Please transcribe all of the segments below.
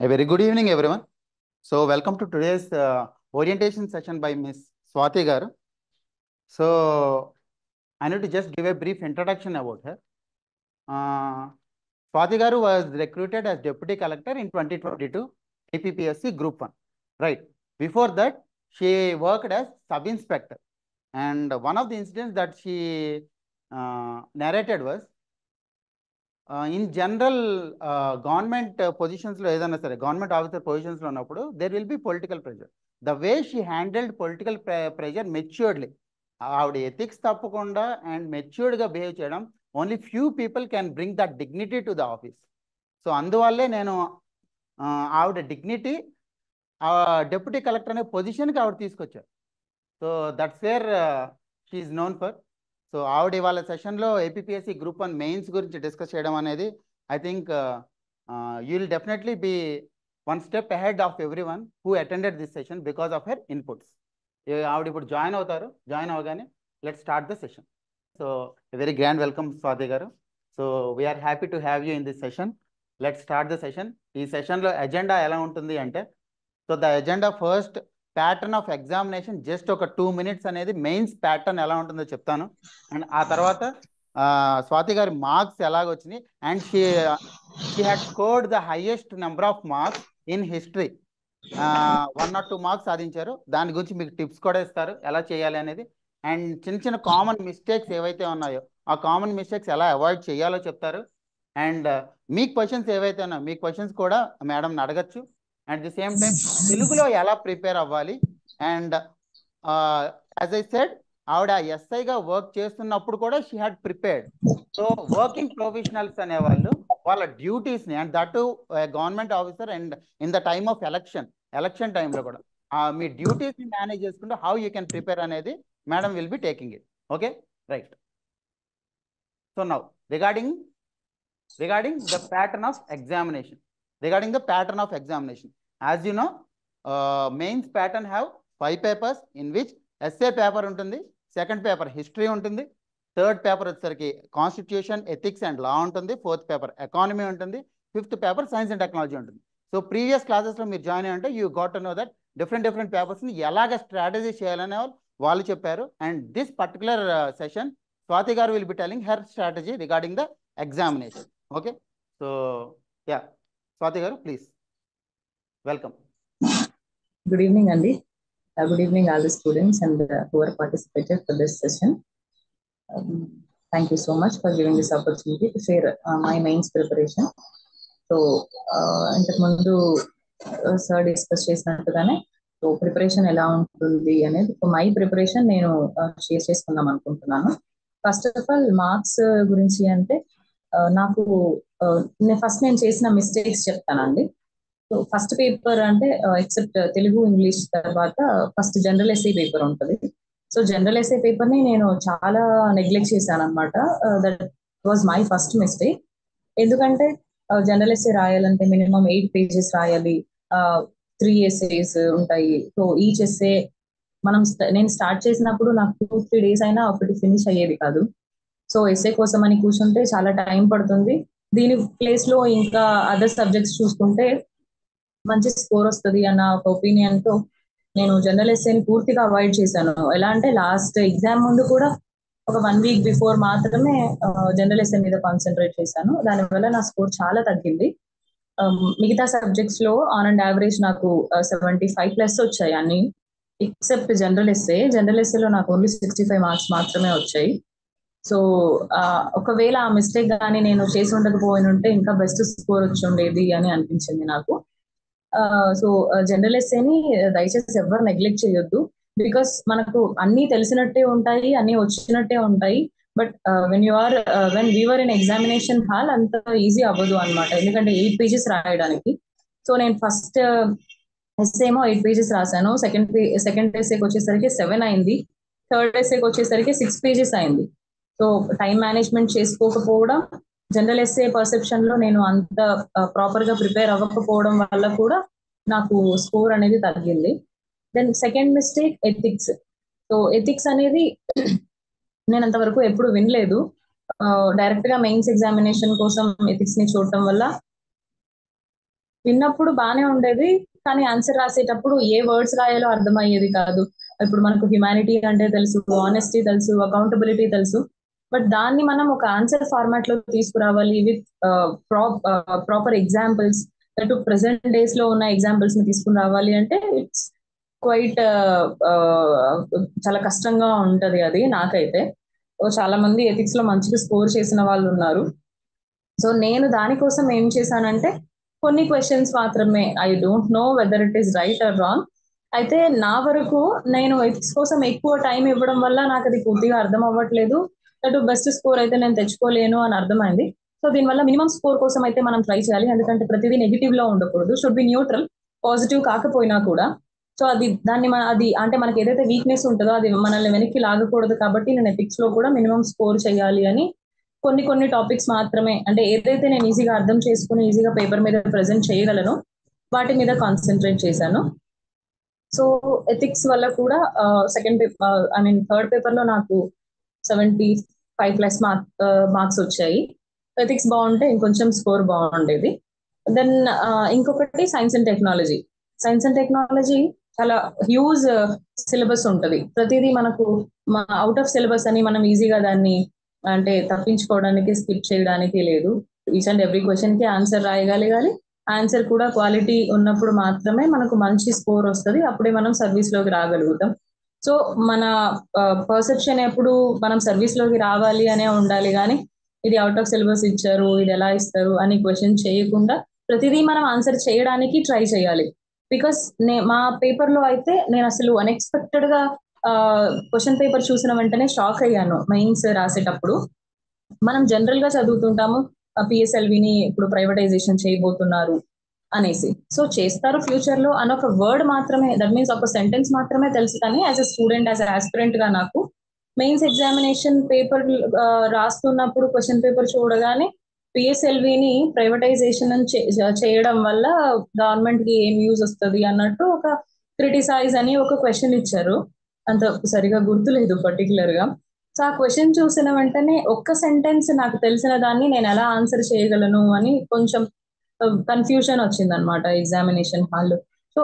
A very good evening, everyone. So, welcome to today's orientation session by Miss Swati Garu. So, I need to just give a brief introduction about her. Swati Garu was recruited as Deputy Collector in 2022 APPSC Group 1. Right. Before that, she worked as Sub Inspector. And one of the incidents that she narrated was in general government పొజిషన్స్లో ఏదైనా సరే government officer పొజిషన్స్లో ఉన్నప్పుడు there will be political pressure. The way she handled political pressure maturedly, ఆవిడ ethics తప్పకుండా and మెచ్యూర్డ్గా behave చేయడం only few people can bring that dignity to the office. So అందువల్లే నేను ఆవిడ డిగ్నిటీ డెప్యూటీ కలెక్టర్ అనే పొజిషన్కి ఆవిడ తీసుకొచ్చారు. So that's where she is known for. So ఆవిడ ఇవాళ సెషన్లో ఏపీఎస్సి గ్రూప్ 1 మెయిన్స్ గురించి డిస్కస్ చేయడం అనేది I think you will definitely be one step ahead of every one who attended this session because of her inputs. ఆవిడ ఇప్పుడు join అవుతారు. Join అవగానే let start the session. So very grand welcome Swathi గారు. So we are happy to have you in this session. Let start the session. ఈ సెషన్లో agenda ఎలా ఉంటుంది అంటే, so the agenda first pattern of examination, just ఒక 2 minutes అనేది mains pattern ఎలా ఉంటుందో చెప్తాను. అండ్ ఆ తర్వాత స్వాతి గారి మార్క్స్ ఎలాగొచ్చినాయి and she had scored the highest number of marks in history. 1 or 2 marks సాధించారు. దాని గురించి మీకు టిప్స్ కూడా ఇస్తారు ఎలా చేయాలి అనేది. అండ్ చిన్న చిన్న కామన్ మిస్టేక్స్ ఏవైతే ఉన్నాయో ఆ కామన్ మిస్టేక్స్ ఎలా అవాయిడ్ చేయాలో చెప్తారు. అండ్ మీ క్వశ్చన్స్ ఏవైతే ఉన్నాయో మీ క్వశ్చన్స్ కూడా మేడంని అడగచ్చు. అట్ ది సేమ్ టైం తెలుగులో ఎలా ప్రిపేర్ అవ్వాలి. అండ్ యాజ్ ఐ సెడ్, ఆవిడ ఎస్ఐగా వర్క్ చేస్తున్నప్పుడు కూడా she had prepared. So working professionals అనేవాళ్ళు వాళ్ళ డ్యూటీస్ని, and that government officer and in the time of election టైంలో కూడా మీ డ్యూటీస్ని మేనేజ్ చేసుకుంటూ హౌ యూ కెన్ ప్రిపేర్ అనేది madam will be taking it. Okay, right. So now regarding the pattern of examination. Regarding the pattern of examination, as you know, mains pattern have 5 papers in which essay paper ఉంటుంది, second paper history ఉంటుంది, third paper వచ్చేసరికి constitution, ethics and law ఉంటుంది, fourth paper economy ఉంటుంది, fifth paper science and technology ఉంటుంది. So previous క్లాసెస్లో మీరు join అయ్యి ఉంటే you got to know that different పేపర్స్ని ఎలాగ స్ట్రాటజీ చేయాలనే వాళ్ళు చెప్పారు. And this particular session Swathi గారు will be telling her strategy regarding the examination. Okay, so yeah, Swati garu, please welcome. Good evening, Andy. Good evening, all the students and who are participated for this session. Thank you so much for giving this opportunity to share my mains preparation. So, ఇంతకు ముందు sir discuss చేసినట్టుగానే so preparation ఎలా ఉంటుంది అనేది my preparation నేను share చేసుకుందాం అనుకుంటున్నాను. First of all marks గురించి అంటే నాకు ఫస్ట్ నేను చేసిన మిస్టేక్స్ చెప్తానండి. సో ఫస్ట్ పేపర్ అంటే ఎక్సెప్ట్ తెలుగు, ఇంగ్లీష్ తర్వాత ఫస్ట్ జనరల్ ఎస్ఏ పేపర్ ఉంటుంది. సో జనరల్ ఎస్ఏ పేపర్ని నేను చాలా నెగ్లెక్ట్ చేశాను అనమాట. That was my first mistake. ఎందుకంటే జనరల్ ఎస్ఏ రాయాలంటే మినిమం 8 pages రాయాలి, 3 essays ఉంటాయి. సో ఈచ్ ఎస్ఏ నేను స్టార్ట్ చేసినప్పుడు నాకు 2-3 days అయినా ఒకటి ఫినిష్ అయ్యేది కాదు. సో ఎస్ఏ కోసం అని కూర్చుంటే చాలా టైం పడుతుంది. దీని ప్లేస్ లో ఇంకా అదర్ సబ్జెక్ట్స్ చూసుకుంటే మంచి స్కోర్ వస్తుంది అన్న ఒక ఒపీనియన్ తో నేను జనరల్ ఎస్ఏని పూర్తిగా అవాయిడ్ చేశాను. ఎలా అంటే లాస్ట్ ఎగ్జామ్ ముందు కూడా ఒక 1 week బిఫోర్ మాత్రమే జనరల్ ఎస్ఏ మీద కాన్సన్ట్రేట్ చేశాను. దానివల్ల నా స్కోర్ చాలా తగ్గింది. మిగతా సబ్జెక్ట్స్ లో ఆన్ అండ్ యావరేజ్ నాకు 75+ వచ్చాయి అన్ని, ఎక్సెప్ట్ జనరల్ ఎస్ఏ. జనరల్ ఎస్ఏలో నాకు ఓన్లీ 65 marks మాత్రమే వచ్చాయి. సో ఒకవేళ ఆ మిస్టేక్ కానీ నేను చేసి ఉండకపోయిన ఉంటే ఇంకా బెస్ట్ స్కోర్ వచ్చి ఉండేది అని అనిపించింది నాకు. సో జనరల్ ఎస్ఏని దయచేసి ఎవరు నెగ్లెక్ట్ చేయొద్దు. బికాస్ మనకు అన్ని తెలిసినట్టే ఉంటాయి, అన్ని వచ్చినట్టే ఉంటాయి. But when we are in examination hall అంత ఈజీ అవ్వదు అనమాట. ఎందుకంటే 8 pages రాయడానికి. సో నేను ఫస్ట్ ఎస్ఏ ఏమో 8 pages రాశాను. సెకండ్ ఎస్ఏకి వచ్చేసరికి 7 అయింది. థర్డ్ ఎస్ఏకి వచ్చేసరికి 6 pages అయింది. సో టైం మేనేజ్మెంట్ చేసుకోకపోవడం, జనరల్ ఎస్ఏ పర్సెప్షన్ లో నేను అంత ప్రాపర్ గా ప్రిపేర్ అవ్వకపోవడం వల్ల కూడా నాకు స్కోర్ అనేది తగ్గింది. Then second mistake ethics. So ethics అనేది నేను అంతవరకు ఎప్పుడు వినలేదు. డైరెక్ట్ గా మెయిన్స్ ఎగ్జామినేషన్ కోసం ఎథిక్స్ ని చూడటం వల్ల విన్నప్పుడు బానే ఉండేది, కానీ ఆన్సర్ రాసేటప్పుడు ఏ వర్డ్స్ రాయాలో అర్థమయ్యేది కాదు. ఇప్పుడు మనకు హ్యుమానిటీ అంటే తెలుసు, ఆనెస్టీ తెలుసు, అకౌంటబిలిటీ తెలుసు, బట్ దాన్ని మనం ఒక ఆన్సర్ ఫార్మాట్ లో తీసుకురావాలి with proper examples, present days లో ఉన్న ఎగ్జాంపుల్స్ ని తీసుకుని రావాలి అంటే ఇట్స్ క్వైట్ చాలా కష్టంగా ఉంటది అది నాకైతే. చాలా మంది ఎథిక్స్ లో మంచిగా స్కోర్ చేసిన వాళ్ళు ఉన్నారు. సో నేను దానికోసం ఏం చేశానంటే కొన్ని క్వశ్చన్స్ మాత్రమే, I don't know whether it is right are wrong, అయితే నా వరకు నేను ఎథిక్స్ కోసం ఎక్కువ టైం ఇవ్వడం వల్ల నాకు అది పూర్తిగా అర్థం అవ్వట్లేదు, అటు బెస్ట్ స్కోర్ అయితే నేను తెచ్చుకోలేను అని అర్థమైంది. సో దీనివల్ల మినిమం స్కోర్ కోసం అయితే మనం ట్రై చేయాలి, ఎందుకంటే ప్రతిదీ నెగిటివ్ లో ఉండకూడదు, షుడ్ బి న్యూట్రల్, పాజిటివ్ కాకపోయినా కూడా. సో అది అంటే మనకి ఏదైతే వీక్నెస్ ఉంటుందో అది మనల్ని వెనక్కి లాగకూడదు, కాబట్టి నేను ఎథిక్స్ లో కూడా మినిమం స్కోర్ చేయాలి అని కొన్ని టాపిక్స్ మాత్రమే, అంటే ఏదైతే నేను ఈజీగా అర్థం చేసుకుని ఈజీగా పేపర్ మీద ప్రెజెంట్ చేయగలను వాటి మీద కాన్సన్ట్రేట్ చేశాను. సో ఎథిక్స్ వల్ల కూడా థర్డ్ పేపర్ లో నాకు 75+ మార్క్స్ వచ్చాయి. ఎథిక్స్ బాగుంటే ఇంకొంచెం స్కోర్ బాగుండేది. దెన్ ఇంకొకటి science and technology. Science and technology చాలా హ్యూజ్ సిలబస్ ఉంటుంది, ప్రతిదీ మనకు అవుట్ ఆఫ్ సిలబస్ అని మనం ఈజీగా దాన్ని అంటే తప్పించుకోవడానికి, స్కిప్ చేయడానికి లేదు. ఈచ్ అండ్ ఎవ్రీ క్వశ్చన్ కి ఆన్సర్ రాయగలగాలి, ఆన్సర్ కూడా క్వాలిటీ ఉన్నప్పుడు మాత్రమే మనకు మంచి స్కోర్ వస్తుంది, అప్పుడే మనం సర్వీస్ లోకి రాగలుగుతాం. సో మన పర్సెప్షన్ ఎప్పుడు మనం సర్వీస్ లోకి రావాలి అనే ఉండాలి, కానీ ఇది అవుట్ ఆఫ్ సిలబస్ ఇచ్చారు, ఇది ఎలా ఇస్తారు అని క్వశ్చన్ చేయకుండా ప్రతిదీ మనం ఆన్సర్ చేయడానికి ట్రై చేయాలి. బికాస్ మా పేపర్ లో అయితే నేను అసలు అన్ఎక్స్పెక్టెడ్ గా క్వశ్చన్ పేపర్ చూసిన వెంటనే షాక్ అయ్యాను. మెయిన్స్ రాసేటప్పుడు మనం జనరల్ గా చదువుతుంటాము పిఎస్ఎల్విని ఇప్పుడు ప్రైవేటైజేషన్ చేయబోతున్నారు అనేసి, సో చేస్తారు ఫ్యూచర్ లో అని ఒక వర్డ్ మాత్రమే, దట్ మీన్స్ ఒక సెంటెన్స్ మాత్రమే తెలుసు, కానీ as a student, as a aspirant గా నాకు మెయిన్స్ ఎగ్జామినేషన్ పేపర్ రాస్తున్నప్పుడు క్వశ్చన్ పేపర్ చూడగానే పిఎస్ఎల్విని ప్రైవేటైజేషన్ చేయడం వల్ల గవర్నమెంట్ కి ఏం యూజ్ వస్తుంది అన్నట్టు ఒక క్రిటిసైజ్ అని ఒక క్వశ్చన్ ఇచ్చారు, అంత సరిగా గుర్తులేదు పర్టికులర్ గా. సో ఆ క్వశ్చన్ చూసిన వెంటనే ఒక్క సెంటెన్స్ నాకు తెలిసిన దాన్ని నేను ఎలా ఆన్సర్ చేయగలను అని కొంచెం కన్ఫ్యూజన్ వచ్చిందనమాట ఎగ్జామినేషన్ హాల్లో. సో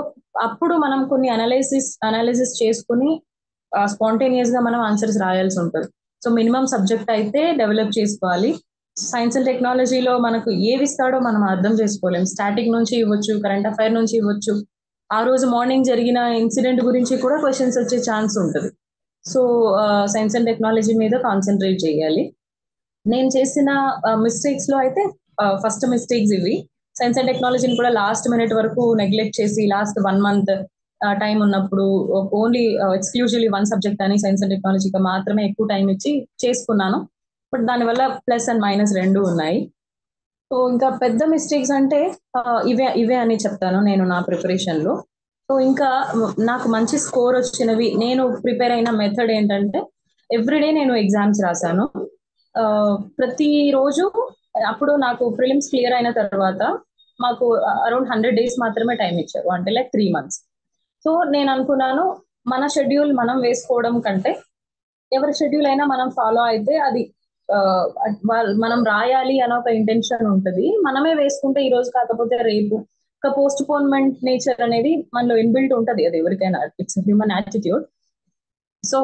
అప్పుడు మనం కొన్ని అనాలిసిస్ చేసుకుని స్పాంటేనియస్ గా మనం ఆన్సర్స్ రాయాల్సి ఉంటుంది. సో మినిమం సబ్జెక్ట్ అయితే డెవలప్ చేసుకోవాలి. సైన్స్ అండ్ టెక్నాలజీలో మనకు ఏవి ఇస్తాడో మనం అర్థం చేసుకోలేం, స్టాటిక్ నుంచి ఇవ్వచ్చు, కరెంట్ అఫైర్ నుంచి ఇవ్వచ్చు, ఆ రోజు మార్నింగ్ జరిగిన ఇన్సిడెంట్ గురించి కూడా క్వశ్చన్స్ వచ్చే ఛాన్స్ ఉంటుంది. సో సైన్స్ అండ్ టెక్నాలజీ మీద కాన్సన్ట్రేట్ చేయాలి. నేను చేసిన మిస్టేక్స్ లో అయితే ఫస్ట్ మిస్టేక్స్ ఇవి. సైన్స్ అండ్ టెక్నాలజీని కూడా లాస్ట్ మినిట్ వరకు నెగ్లెక్ట్ చేసి లాస్ట్ 1 month టైం ఉన్నప్పుడు ఓన్లీ ఎక్స్క్లూజివ్లీ 1 సబ్జెక్ట్ అని సైన్స్ అండ్ టెక్నాలజీకి మాత్రమే ఎక్కువ టైం ఇచ్చి చేసుకున్నాను, బట్ దానివల్ల ప్లస్ అండ్ మైనస్ 2 ఉన్నాయి. సో ఇంకా పెద్ద మిస్టేక్స్ అంటే ఇవే అని చెప్తాను నేను నా ప్రిపరేషన్ లో. సో ఇంకా నాకు మంచి స్కోర్ వచ్చినవి నేను ప్రిపేర్ అయిన మెథడ్ ఏంటంటే ఎవ్రీడే నేను ఎగ్జామ్స్ రాశాను. ప్రతిరోజు అప్పుడు నాకు ప్రిలిమ్స్ క్లియర్ అయిన తర్వాత మాకు అరౌండ్ 100 days మాత్రమే టైం ఇచ్చారు, అంటే లైక్ 3 months. సో నేను అనుకున్నాను మన షెడ్యూల్ మనం వేసుకోవడం కంటే ఎవరి షెడ్యూల్ అయినా మనం ఫాలో అయితే అది మనం రాయాలి అనే ఒక ఇంటెన్షన్ ఉంటుంది, మనమే వేసుకుంటే ఈ రోజు కాకపోతే రేపు ఒక పోస్ట్ పోన్మెంట్ నేచర్ అనేది మనలో ఇన్బిల్ట్ ఉంటుంది, అది ఎవరికైనా it's human attitude. So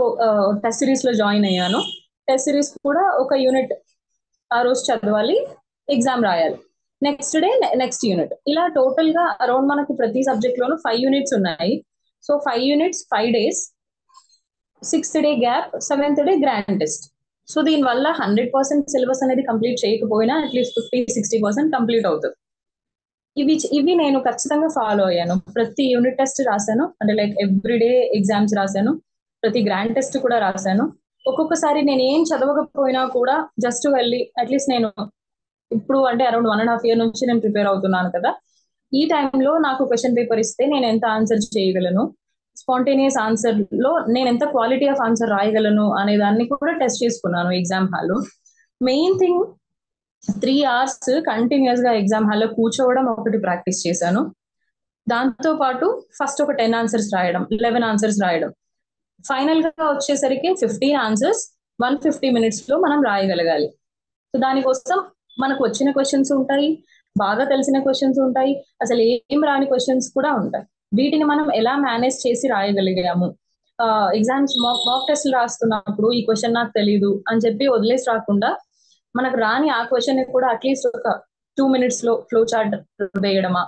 test series లో జాయిన్ అయ్యాను. టెస్ట్ సిరీస్ కూడా ఒక యూనిట్ ఆ రోజు చదవాలి, ఎగ్జామ్ రాయాలి, నెక్స్ట్ డే నెక్స్ట్ యూనిట్, ఇలా టోటల్ గా అరౌండ్ మనకి ప్రతి సబ్జెక్ట్ లోనూ 5 units ఉన్నాయి. So 5 units 5 days, 6th day gap, 7th day grand test. So దీనివల్ల 100% సిలబస్ అనేది కంప్లీట్ చేయకపోయినా అట్లీస్ట్ 50-60% కంప్లీట్ అవుతుంది. ఇవి నేను ఖచ్చితంగా ఫాలో అయ్యాను. ప్రతి యూనిట్ టెస్ట్ రాశాను, అంటే లైక్ ఎవ్రీడే ఎగ్జామ్స్ రాశాను, ప్రతి గ్రాండ్ టెస్ట్ కూడా రాశాను. ఒక్కొక్కసారి నేను ఏం చదవకపోయినా కూడా జస్ట్ వెళ్ళి అట్లీస్ట్ నేను ఇప్పుడు అంటే అరౌండ్ 1.5 years నుంచి నేను ప్రిపేర్ అవుతున్నాను కదా, ఈ టైంలో నాకు క్వశ్చన్ పేపర్ ఇస్తే నేను ఎంత ఆన్సర్ చేయగలను, స్పాంటేనియస్ ఆన్సర్ లో నేను ఎంత క్వాలిటీ ఆఫ్ ఆన్సర్ రాయగలను అనే దాన్ని కూడా టెస్ట్ చేసుకున్నాను ఎగ్జామ్ హాల్లో. మెయిన్ థింగ్ 3 hours కంటిన్యూస్ గా ఎగ్జామ్ హాల్లో కూర్చోవడం ఒకటి ప్రాక్టీస్ చేశాను. దాంతో పాటు ఫస్ట్ ఒక 10 answers రాయడం, 11 answers రాయడం, ఫైనల్ గా వచ్చేసరికి 15 answers 150 minutes లో మనం రాయగలగాలి. సో దానికోసం మనకు వచ్చిన క్వశ్చన్స్ ఉంటాయి, బాగా తెలిసిన క్వశ్చన్స్ ఉంటాయి, అసలు ఏం రాని క్వశ్చన్స్ కూడా ఉంటాయి. వీటిని మనం ఎలా మేనేజ్ చేసి రాయగలిగాము? ఎగ్జామ్స్ మాక్ టెస్ట్లు రాస్తున్నప్పుడు ఈ క్వశ్చన్ నాకు తెలియదు అని చెప్పి వదిలేసి రాకుండా, మనకు రాని ఆ క్వశ్చన్ కూడా అట్లీస్ట్ ఒక 2 minutes లో ఫ్లో చార్ట్ వేయడమా,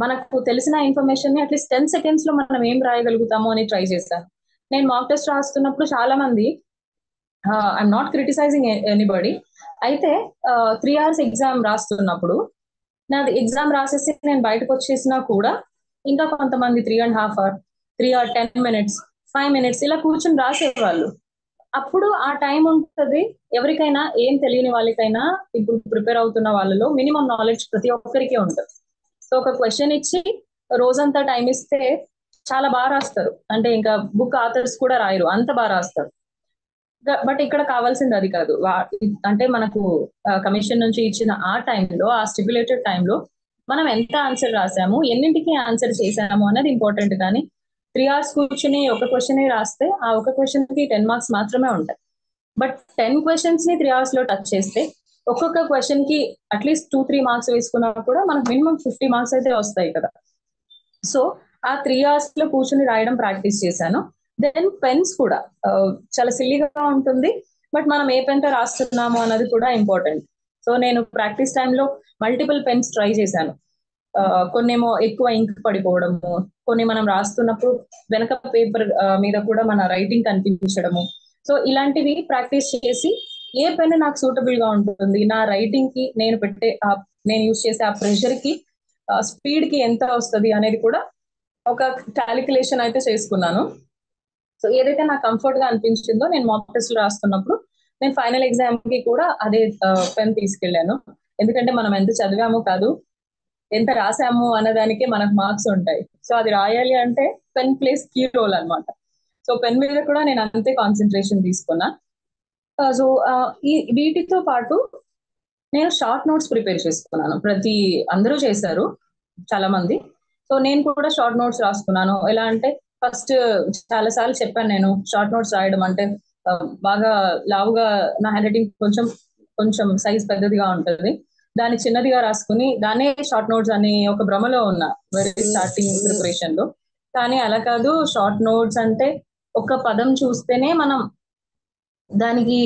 మనకు తెలిసిన ఇన్ఫర్మేషన్ ని అట్లీస్ట్ 10 seconds లో మనం ఏం రాయగలుగుతాము అని ట్రై చేశాను. నేను మాక్ టెస్ట్ రాస్తున్నప్పుడు చాలా మంది, ఐఎమ్ నాట్ క్రిటిసైజింగ్ ఎనీబడి, అయితే 3 hours ఎగ్జామ్ రాస్తున్నప్పుడు నాది ఎగ్జామ్ రాసేసి నేను బయటకు వచ్చేసినా కూడా ఇంకా కొంతమంది 3.5 hours, 3 or 10 minutes, 5 minutes ఇలా కూర్చొని రాసేవాళ్ళు. అప్పుడు ఆ టైం ఉంటుంది. ఎవరికైనా ఏం తెలియని వాళ్ళకైనా ఇప్పుడు ప్రిపేర్ అవుతున్న వాళ్ళలో మినిమం నాలెడ్జ్ ప్రతి ఒక్కరికి ఉంటుంది. సో ఒక క్వశ్చన్ ఇచ్చి రోజంతా టైం ఇస్తే చాలా బాగా రాస్తారు, అంటే ఇంకా బుక్ ఆథర్స్ కూడా రాయరు, అంత బాగా రాస్తారు. బట్ ఇక్కడ కావాల్సింది అది కాదు. అంటే మనకు కమిషన్ నుంచి ఇచ్చిన ఆ టైంలో, ఆ స్టిపులేటెడ్ టైంలో మనం ఎంత ఆన్సర్ రాసాము, ఎన్నింటికి ఆన్సర్ చేసాము అన్నది ఇంపార్టెంట్. కానీ 3 hours కూర్చుని ఒక క్వశ్చన్ రాస్తే ఆ ఒక క్వశ్చన్ కి 10 marks మాత్రమే ఉంటాయి. బట్ 10 questions ని 3 hours లో టచ్ చేస్తే ఒక్కొక్క క్వశ్చన్ కి అట్లీస్ట్ 2-3 marks వేసుకున్నా కూడా మనకు మినిమం 50 marks అయితే వస్తాయి కదా. సో ఆ 3 hours లో కూర్చుని రాయడం ప్రాక్టీస్ చేశాను. దెన్ పెన్స్ కూడా చాలా సిల్లీగా ఉంటుంది, బట్ మనం ఏ పెన్ తో రాస్తున్నాము అన్నది కూడా ఇంపార్టెంట్. సో నేను ప్రాక్టీస్ టైంలో మల్టిపుల్ పెన్స్ ట్రై చేశాను. కొన్నేమో ఎక్కువ ఇంక్ పడిపోవడము, కొన్ని మనం రాస్తున్నప్పుడు వెనక పేపర్ మీద కూడా మన రైటింగ్ కనిపించడము. సో ఇలాంటివి ప్రాక్టీస్ చేసి ఏ పెన్ నాకు సూటబుల్ గా ఉంటుంది, నా రైటింగ్ కి నేను యూజ్ చేసే ఆ ప్రెషర్ కి స్పీడ్ కి ఎంత వస్తుంది అనేది కూడా ఒక క్యాలిక్యులేషన్ అయితే చేసుకున్నాను. సో ఏదైతే నాకు కంఫర్ట్ గా అనిపించిందో నేను మాక్ టెస్ట్ రాస్తున్నప్పుడు నేను ఫైనల్ ఎగ్జామ్ కి కూడా అదే పెన్ తీసుకెళ్లాను. ఎందుకంటే మనం ఎంత చదివామో కాదు, ఎంత రాసాము అన్నదానికే మనకు మార్క్స్ ఉంటాయి. సో అది రాయాలి అంటే పెన్ ప్లేస్ కీ రోల్ అనమాట. సో పెన్ మీద కూడా నేను అంతే కాన్సన్ట్రేషన్ తీసుకున్నా. సో వీటితో పాటు నేను షార్ట్ నోట్స్ ప్రిపేర్ చేసుకున్నాను. అందరూ చేశారు చాలా మంది. సో నేను కూడా షార్ట్ నోట్స్ రాసుకున్నాను. ఎలా అంటే ఫస్ట్ చాలా సార్లు చెప్పాను, నేను షార్ట్ నోట్స్ రాయడం అంటే బాగా లావుగా, నా హ్యాండ్ రైటింగ్ కొంచెం సైజ్ పెద్దదిగా ఉంటుంది, దాన్ని చిన్నదిగా రాసుకుని దాన్నే షార్ట్ నోట్స్ అని ఒక భ్రమలో ఉన్నా వెరీ స్టార్టింగ్ ప్రిపరేషన్ లో. కానీ అలా కాదు, షార్ట్ నోట్స్ అంటే ఒక పదం చూస్తేనే మనం దానికి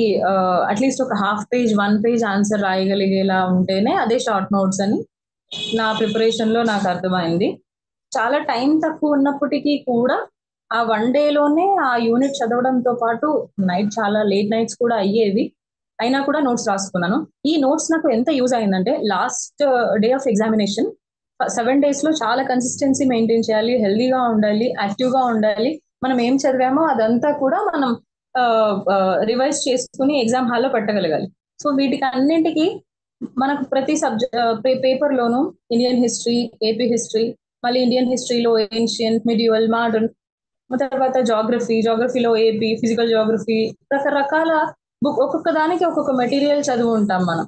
అట్లీస్ట్ ఒక 1/2 page 1 page ఆన్సర్ రాయగలిగేలా ఉంటేనే అదే షార్ట్ నోట్స్ అని నా ప్రిపరేషన్ లో నాకు అర్థమైంది. చాలా టైం తక్కువ ఉన్నప్పటికీ కూడా ఆ 1 day లోనే ఆ యూనిట్ చదవడంతో పాటు చాలా లేట్ నైట్స్ కూడా అయ్యేవి, అయినా కూడా నోట్స్ రాసుకున్నాను. ఈ నోట్స్ నాకు ఎంత యూజ్ అయిందంటే last day of examination 7 days లో చాలా కన్సిస్టెన్సీ మెయింటైన్ చేయాలి, హెల్దీగా ఉండాలి, యాక్టివ్ గా ఉండాలి. మనం ఏం చదివామో అదంతా కూడా మనం రివైజ్ చేసుకుని ఎగ్జామ్ హాల్లో పెట్టగలగాలి. సో వీటికి అన్నింటికి మనకు ప్రతి పేపర్ లోను ఇండియన్ హిస్టరీ, ఏపీ హిస్టరీ, మళ్ళీ ఇండియన్ హిస్టరీలో ఏన్షియంట్, మిడివల్, మోడర్న్, తర్వాత జాగ్రఫీలో ఏపీ, ఫిజికల్ జాగ్రఫీ, రకరకాల బుక్, ఒక్కొక్క దానికి ఒక్కొక్క మెటీరియల్ చదువు ఉంటాం మనం.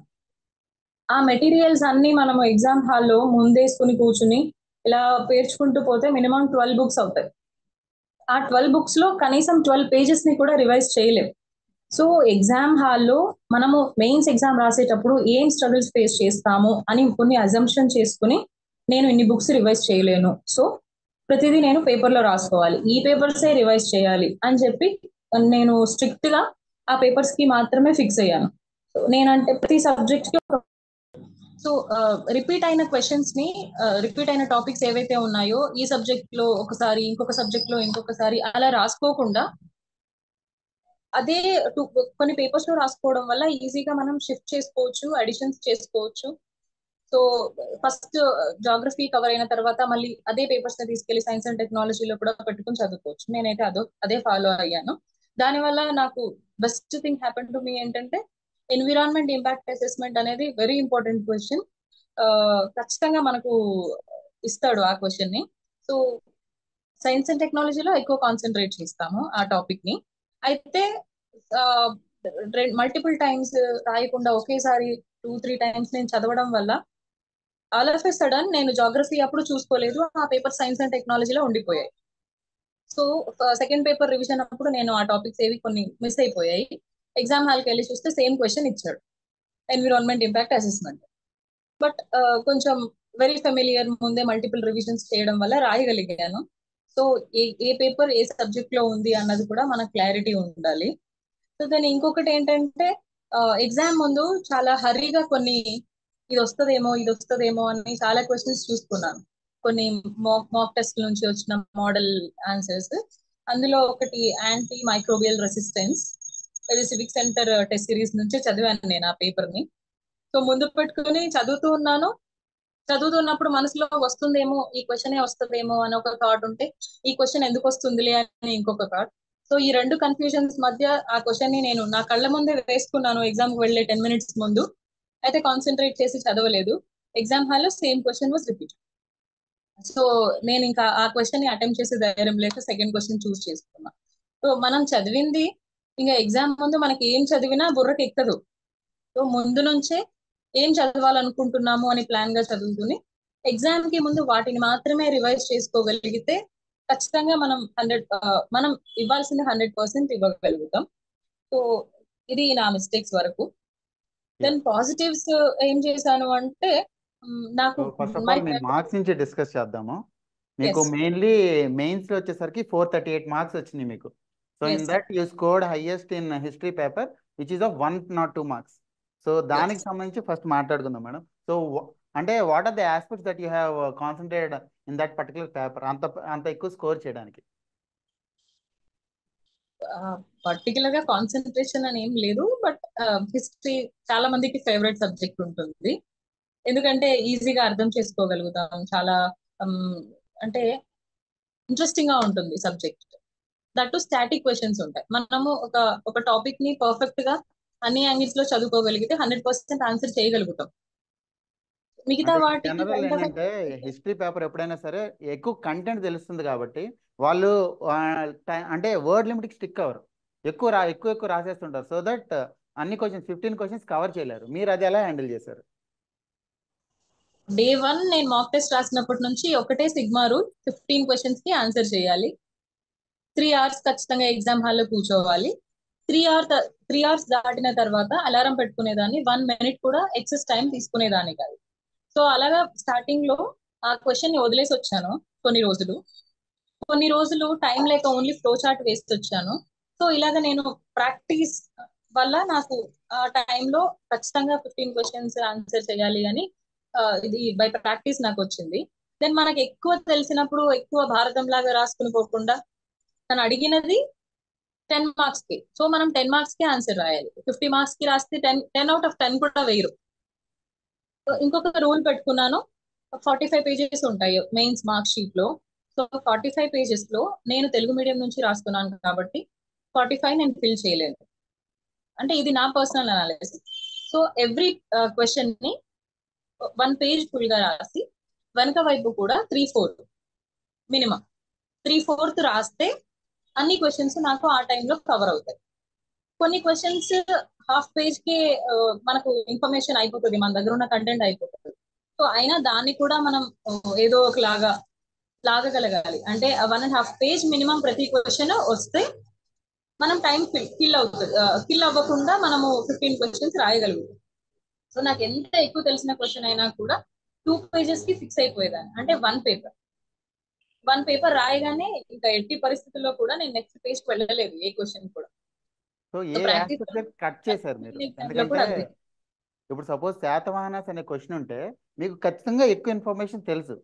ఆ మెటీరియల్స్ అన్ని మనం ఎగ్జామ్ హాల్లో ముందేసుకుని కూర్చుని ఇలా పేర్చుకుంటూ పోతే మినిమం 12 books అవుతాయి. ఆ 12 books లో కనీసం 12 pages ని కూడా రివైజ్ చేయలేం. సో ఎగ్జామ్ హాల్లో మనము మెయిన్స్ ఎగ్జామ్ రాసేటప్పుడు ఏం స్ట్రగుల్స్ ఫేస్ చేస్తాము అని కొన్ని అజంప్షన్ చేసుకుని నేను ఇన్ని బుక్స్ రివైజ్ చేయలేను, సో ప్రతిదీ నేను పేపర్లో రాసుకోవాలి, ఈ పేపర్సే రివైజ్ చేయాలి అని చెప్పి నేను స్ట్రిక్ట్ గా ఆ పేపర్స్ కి మాత్రమే ఫిక్స్ అయ్యాను. సో నేనంటే ప్రతి సబ్జెక్ట్ కి సో రిపీట్ అయిన క్వశ్చన్స్ ని, రిపీట్ అయిన టాపిక్స్ ఏవైతే ఉన్నాయో ఈ సబ్జెక్ట్ లో ఒకసారి, ఇంకొక సబ్జెక్ట్ లో ఇంకొకసారి అలా రాసుకోకుండా అదే కొన్ని పేపర్స్ లో రాసుకోవడం వల్ల ఈజీగా మనం షిఫ్ట్ చేసుకోవచ్చు, అడిషన్స్ చేసుకోవచ్చు. సో ఫస్ట్ జాగ్రఫీ కవర్ అయిన తర్వాత మళ్ళీ అదే పేపర్స్ ని తీసుకెళ్లి సైన్స్ అండ్ టెక్నాలజీలో కూడా పెట్టుకుని చదువుకోవచ్చు. నేనైతే అదే ఫాలో అయ్యాను. దానివల్ల నాకు best thing happen to me ఏంటంటే ఎన్విరాన్మెంట్ ఇంపాక్ట్ అసెస్మెంట్ అనేది వెరీ ఇంపార్టెంట్ క్వశ్చన్. ఖచ్చితంగా మనకు ఇస్తాడు ఆ క్వశ్చన్ ని. సో సైన్స్ అండ్ టెక్నాలజీలో ఎక్కువ కాన్సన్ట్రేట్ చేస్తాము ఆ టాపిక్ ని. అయితే మల్టిపుల్ టైమ్స్ రాయకుండా ఒకేసారి 2-3 times నేను చదవడం వల్ల ఆల్ ఆఫ్ ఎ సడన్ నేను జాగ్రఫీ అప్పుడు చూసుకోలేదు, ఆ పేపర్ సైన్స్ అండ్ టెక్నాలజీలో ఉండిపోయాయి. సో సెకండ్ పేపర్ రివిజన్ అప్పుడు నేను ఆ టాపిక్స్ ఏవి కొన్ని మిస్ అయిపోయాయి. ఎగ్జామ్ హాల్కి వెళ్ళి చూస్తే సేమ్ క్వశ్చన్ ఇచ్చాడు, ఎన్విరాన్మెంట్ ఇంపాక్ట్ అసెస్మెంట్. బట్ కొంచెం వెరీ ఫెమిలియర్, ముందే మల్టిపుల్ రివిజన్స్ చేయడం వల్ల రాయగలిగాను. సో ఏ పేపర్ ఏ సబ్జెక్ట్ లో ఉంది అన్నది కూడా మనకు క్లారిటీ ఉండాలి. సో దాని ఇంకొకటి ఏంటంటే ఎగ్జామ్ ముందు చాలా హర్రీగా కొన్ని ఇది వస్తుందేమో అని చాలా క్వశ్చన్స్ చూసుకున్నాను. కొన్ని మాక్ టెస్ట్ నుంచి వచ్చిన మోడల్ ఆన్సర్స్. అందులో ఒకటి యాంటీ మైక్రోబియల్ రెసిస్టెన్స్, ఇది సివిక్ సెంటర్ టెస్ట్ సిరీస్ నుంచి చదివాను నేను ఆ పేపర్ ని. సో ముందు పెట్టుకుని చదువుతున్నప్పుడు మనసులో వస్తుందేమో, ఈ క్వశ్చనే వస్తుందేమో అని ఒక థాట్ ఉంటే, ఈ క్వశ్చన్ ఎందుకు వస్తుందిలే అని ఇంకొక థాట్. సో ఈ రెండు కన్ఫ్యూజన్స్ మధ్య ఆ క్వశ్చన్ ని నేను నా కళ్ళ ముందే వేసుకున్నాను ఎగ్జామ్ కి వెళ్లే 10 minutes ముందు. అయితే కాన్సన్ట్రేట్ చేసి చదవలేదు. ఎగ్జామ్ హాల్ లో same question was repeat. So నేను ఇంకా ఆ క్వశ్చన్ ని అటెంప్ట్ చేసే ధైర్యం లేక సెకండ్ క్వశ్చన్ చూస్ చేసుకున్నా. సో మనం చదివింది ఇంకా ఎగ్జామ్ ముందు మనకి ఏం చదివినా బుర్రకి ఎక్కదు. సో ముందు నుంచే ఏం చదవాలనుకుంటున్నాము అని ప్లాన్ గా చదువుకుని ఎగ్జామ్ కి ముందు వాటిని మాత్రమే రివైజ్ చేసుకోగలిగితే ఖచ్చితంగా మనం ఇవ్వాల్సింది 100% ఇవ్వగలుగుతాం. సో ఇది నా మిస్టేక్స్ వరకు. దెన్ పాజిటివ్స్ ఏం చేశాను అంటే నాకు ఫస్ట్ ఆఫ్ మై ఆల్ మేము మార్క్స్ నుంచి డిస్కస్ చేద్దాము. మీకు Yes. మెయిన్లీ మెయిన్స్ లో వచ్చేసరికి 438 మార్క్స్ వచ్చినాయి మీకు. So in Yes. That you scored highest in history paper which is of 102 marks. So దానికి Yes. సంబంధించి ఫస్ట్ మాట్లాడుకుందాం మేడం. సో అంటే what are the aspects that you have concentrated in that particular paper అంత అంత ఎక్కువ score చేయడానికి? Particular గా concentration అని ఏం లేదు, బట్ హిస్టరీ చాలా మందికి ఫేవరెట్ సబ్జెక్ట్ ఉంటుంది. ఎందుకంటే ఈజీగా అర్థం చేసుకోగలుగుతాం. చాలా అంటే ఇంట్రెస్టింగ్ గా ఉంటుంది సబ్జెక్ట్. దట్టు స్టాటిక్ క్వశ్చన్స్ ఉంటాయి. మనము ఒక టాపిక్ ని పర్ఫెక్ట్ గా అన్ని యాంగిల్స్ లో చదువుకోగలిగితే 100% ఆన్సర్ చేయగలుగుతాం. మిగతా అంటే వాటికి జనరల్ ఏంటంటే హిస్టరీ పేపర్ ఎప్పుడైనా సరే ఎక్కువ కంటెంట్ తెలుస్తుంది కాబట్టి వాళ్ళు అంటే వర్డ్ లిమిట్కి స్టిక్ అవ్వరు. ఎక్కువ రాసేస్తుంటారు. సో దట్ అన్ని క్వశ్చన్స్ 15 క్వశ్చన్స్ కవర్ చేయలేరు. మీరు అది ఎలా హ్యాండిల్ చేశారు? డే 1 నేను మాక్ టెస్ట్ రాసినప్పటి నుంచి ఒకటే సిగ్మా రూల్, 15 క్వశ్చన్స్ కి ఆన్సర్ చేయాలి. 3 hours ఖచ్చితంగా ఎగ్జామ్ హాల్లో కూర్చోవాలి. 3 hours దాటిన తర్వాత అలారం పెట్టుకునేదాన్ని. 1 minute కూడా ఎక్సెస్ టైం తీసుకునేదాన్ని కాదు. సో అలాగా స్టార్టింగ్ లో ఆ క్వశ్చన్ ని వదిలేసి వచ్చాను కొన్ని రోజులు టైం లేక ఓన్లీ ఫ్లో చార్ట్ వేసి వచ్చాను. సో ఇలాగ నేను ప్రాక్టీస్ వల్ల నాకు ఆ టైంలో ఖచ్చితంగా 15 క్వశ్చన్స్ ఆన్సర్ చేయాలి అని ఇది బై ప్రాక్టీస్ నాకు వచ్చింది. దెన్ మనకి ఎక్కువ తెలిసినప్పుడు ఎక్కువ భారతం లాగా రాసుకుని పోకుండా తను అడిగినది 10 marks కి, సో మనం 10 marks కి ఆన్సర్ రాయాలి. 50 marks కి రాస్తే 10 out of 10 కూడా వేయరు. ఇంకొక రూల్ పెట్టుకున్నాను. 45 pages ఉంటాయి మెయిన్స్ మార్క్ షీట్ లో. సో 45 pages లో నేను తెలుగు మీడియం నుంచి రాస్తున్నాను కాబట్టి 45 నేను ఫిల్ చేయలేను. అంటే ఇది నా personal analysis. So every question ని 1 page ఫుల్ గా రాసి వెనక వైపు కూడా 3/4 మినిమం 3/4 రాస్తే అన్ని క్వశ్చన్స్ నాకు ఆ టైంలో కవర్ అవుతాయి. కొన్ని క్వశ్చన్స్ హాఫ్ పేజ్ కి మనకు ఇన్ఫర్మేషన్ అయిపోతుంది, మన దగ్గర ఉన్న కంటెంట్ అయిపోతుంది. సో అయినా దాన్ని కూడా మనం ఏదో ఒకలాగా లాగగలగాలి. అంటే 1.5 page మినిమం ప్రతి క్వశ్చన్ వస్తే మనం టైం కిల్ అవ్వకుండా మనము 15 క్వశ్చన్స్ రాయగలుగుతాం. సో నాకు ఎంత ఎక్కువ తెలిసిన క్వశ్చన్ అయినా కూడా 2 pages కి ఫిక్స్ అయిపోయేదాన్ని. అంటే 1 పేపర్ రాయగానే ఇంకా ఎట్టి పరిస్థితుల్లో కూడా నేను నెక్స్ట్ పేజ్ కి వెళ్ళలేదు ఏ క్వశ్చన్ కూడా. సో ఏ ప్రాక్టీస్ ఆస్పెక్ట్ కట్ చేశారు మీరు? ఎగ్జామ్ లో ఎందుకంటే కూడా అదే. ఇప్పుడు సపోజ్ శాతవాహనాస్ అనే క్వశ్చన్ ఉంటే మీకు ఖచ్చితంగా ఎక్కువ ఇన్ఫర్మేషన్ తెలుసు,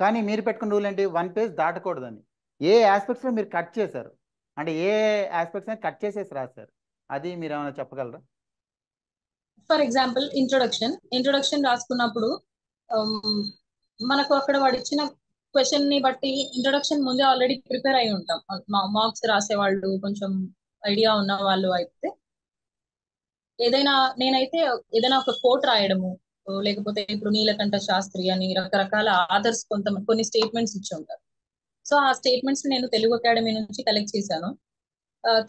కానీ మీరు పెట్టుకున్న రూల్ ఏంటి? 1 page దాటకూడదని. ఏ ఆస్పెక్ట్స్లో మీరు కట్ చేశారు? అంటే ఏ ఆస్పెక్ట్స్ కట్ చేసేసి రాశారు? అది మీరు ఏమైనా చెప్పగలరా? ఫర్ ఎగ్జాంపుల్ ఇంట్రొడక్షన్ రాసుకున్నప్పుడు మనకు అక్కడ వాడు ఇచ్చిన క్వశ్చన్ ని బట్టి ఇంట్రొడక్షన్ ముందే ఆల్రెడీ ప్రిపేర్ అయి ఉంటాం. మార్క్స్ రాసేవాళ్ళు కొంచెం ఐడియా ఉన్న వాళ్ళు అయితే నేనైతే ఏదైనా ఒక కోట్ రాయడము, లేకపోతే ఇప్పుడు నీలకంఠ శాస్త్రి అని రకరకాల ఆథర్స్ కొన్ని స్టేట్మెంట్స్ ఇచ్చి ఉంటారు. సో ఆ స్టేట్మెంట్స్ నేను తెలుగు అకాడమీ నుంచి కలెక్ట్ చేశాను.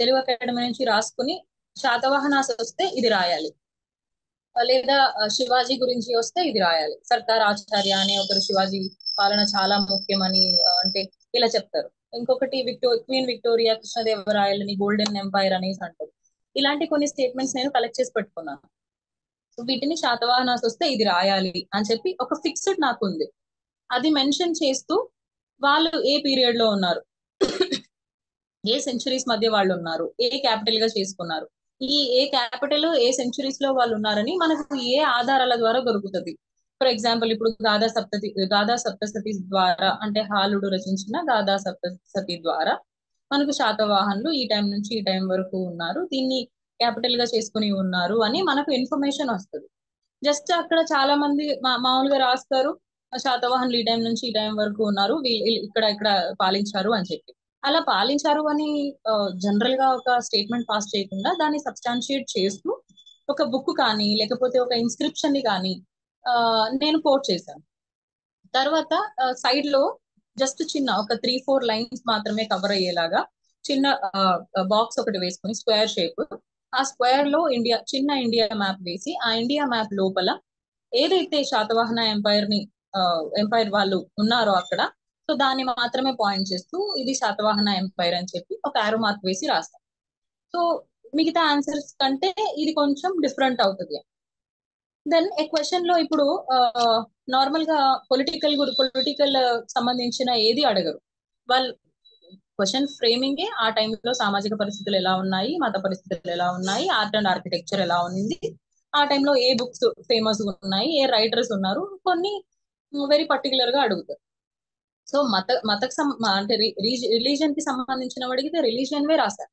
తెలుగు అకాడమీ నుంచి రాసుకుని శాతవాహనాస్ వస్తే ఇది రాయాలి, లేదా శివాజీ గురించి వస్తే ఇది రాయాలి. సర్దార్ ఆచార్య అనే ఒకరు శివాజీ పాలన చాలా ముఖ్యమని అంటే ఇలా చెప్తారు. ఇంకొకటి క్వీన్ విక్టోరియా కృష్ణదేవరాయలని గోల్డెన్ ఎంపైర్ అనేసి అంటారు. ఇలాంటి కొన్ని స్టేట్మెంట్స్ నేను కలెక్ట్ చేసి పెట్టుకున్నాను. సో వీటిని శాతవాహనాస్ వస్తే ఇది రాయాలి అని చెప్పి ఒక ఫిక్స్డ్ నాకు ఉంది. అది మెన్షన్ చేస్తూ వాళ్ళు ఏ పీరియడ్ లో ఉన్నారు, ఏ సెంచురీస్ మధ్య వాళ్ళు ఉన్నారు, ఏ క్యాపిటల్ గా చేసుకున్నారు, ఏ క్యాపిటల్ ఏ సెంచురీస్ లో వాళ్ళు ఉన్నారని మనకు ఏ ఆధారాల ద్వారా దొరుకుతుంది. ఫర్ ఎగ్జాంపుల్ ఇప్పుడు గాథా సప్తసతి ద్వారా, అంటే హాలుడు రచించిన గాథా సప్తసతి ద్వారా మనకు శాతవాహనులు ఈ టైం నుంచి ఈ టైం వరకు ఉన్నారు, దీన్ని క్యాపిటల్ గా చేసుకుని ఉన్నారు అని మనకు ఇన్ఫర్మేషన్ వస్తుంది. జస్ట్ అక్కడ చాలా మంది మామూలుగా రాస్తారు శాతవాహనులు ఈ టైం నుంచి ఈ టైం వరకు ఉన్నారు, వీళ్ళు ఇక్కడ పాలించారు అని చెప్పి. అలా పాలించారు అని జనరల్ గా ఒక స్టేట్మెంట్ పాస్ చేయకుండా దాన్ని సబ్స్టాన్షియేట్ చేస్తూ ఒక బుక్ కానీ లేకపోతే ఒక ఇన్స్క్రిప్షన్ ని కానీ నేను కోట్ చేశాను. తర్వాత సైడ్ లో జస్ట్ చిన్న ఒక 3-4 లైన్స్ మాత్రమే కవర్ అయ్యేలాగా చిన్న బాక్స్ ఒకటి వేసుకుని స్క్వేర్ షేప్, ఆ స్క్వేర్ లో చిన్న ఇండియా మ్యాప్ వేసి ఆ ఇండియా మ్యాప్ లోపల ఏదైతే శాతవాహన ఎంపైర్ వాళ్ళు ఉన్నారో అక్కడ, సో దాన్ని మాత్రమే పాయింట్ చేస్తూ ఇది శాతవాహన ఎంపైర్ అని చెప్పి ఒక ఆరో మార్క్ వేసి రాస్తాం. సో మిగతా ఆన్సర్స్ కంటే ఇది కొంచెం డిఫరెంట్ అవుతుంది. దెన్ ఏ క్వశ్చన్ లో ఇప్పుడు నార్మల్ గా పొలిటికల్ సంబంధించిన ఏది అడగరు వాళ్ళు. క్వశ్చన్ ఫ్రేమింగే ఆ టైంలో సామాజిక పరిస్థితులు ఎలా ఉన్నాయి, మత పరిస్థితులు ఎలా ఉన్నాయి, ఆర్ట్ అండ్ ఆర్కిటెక్చర్ ఎలా ఉంది, ఆ టైంలో ఏ బుక్స్ ఫేమస్ ఉన్నాయి, ఏ రైటర్స్ ఉన్నారు, కొన్ని వెరీ పర్టికులర్ గా అడుగుతారు. సో అంటే రిలీజియన్ కి సంబంధించిన అడిగితే రిలీజియన్ వే రాశారు,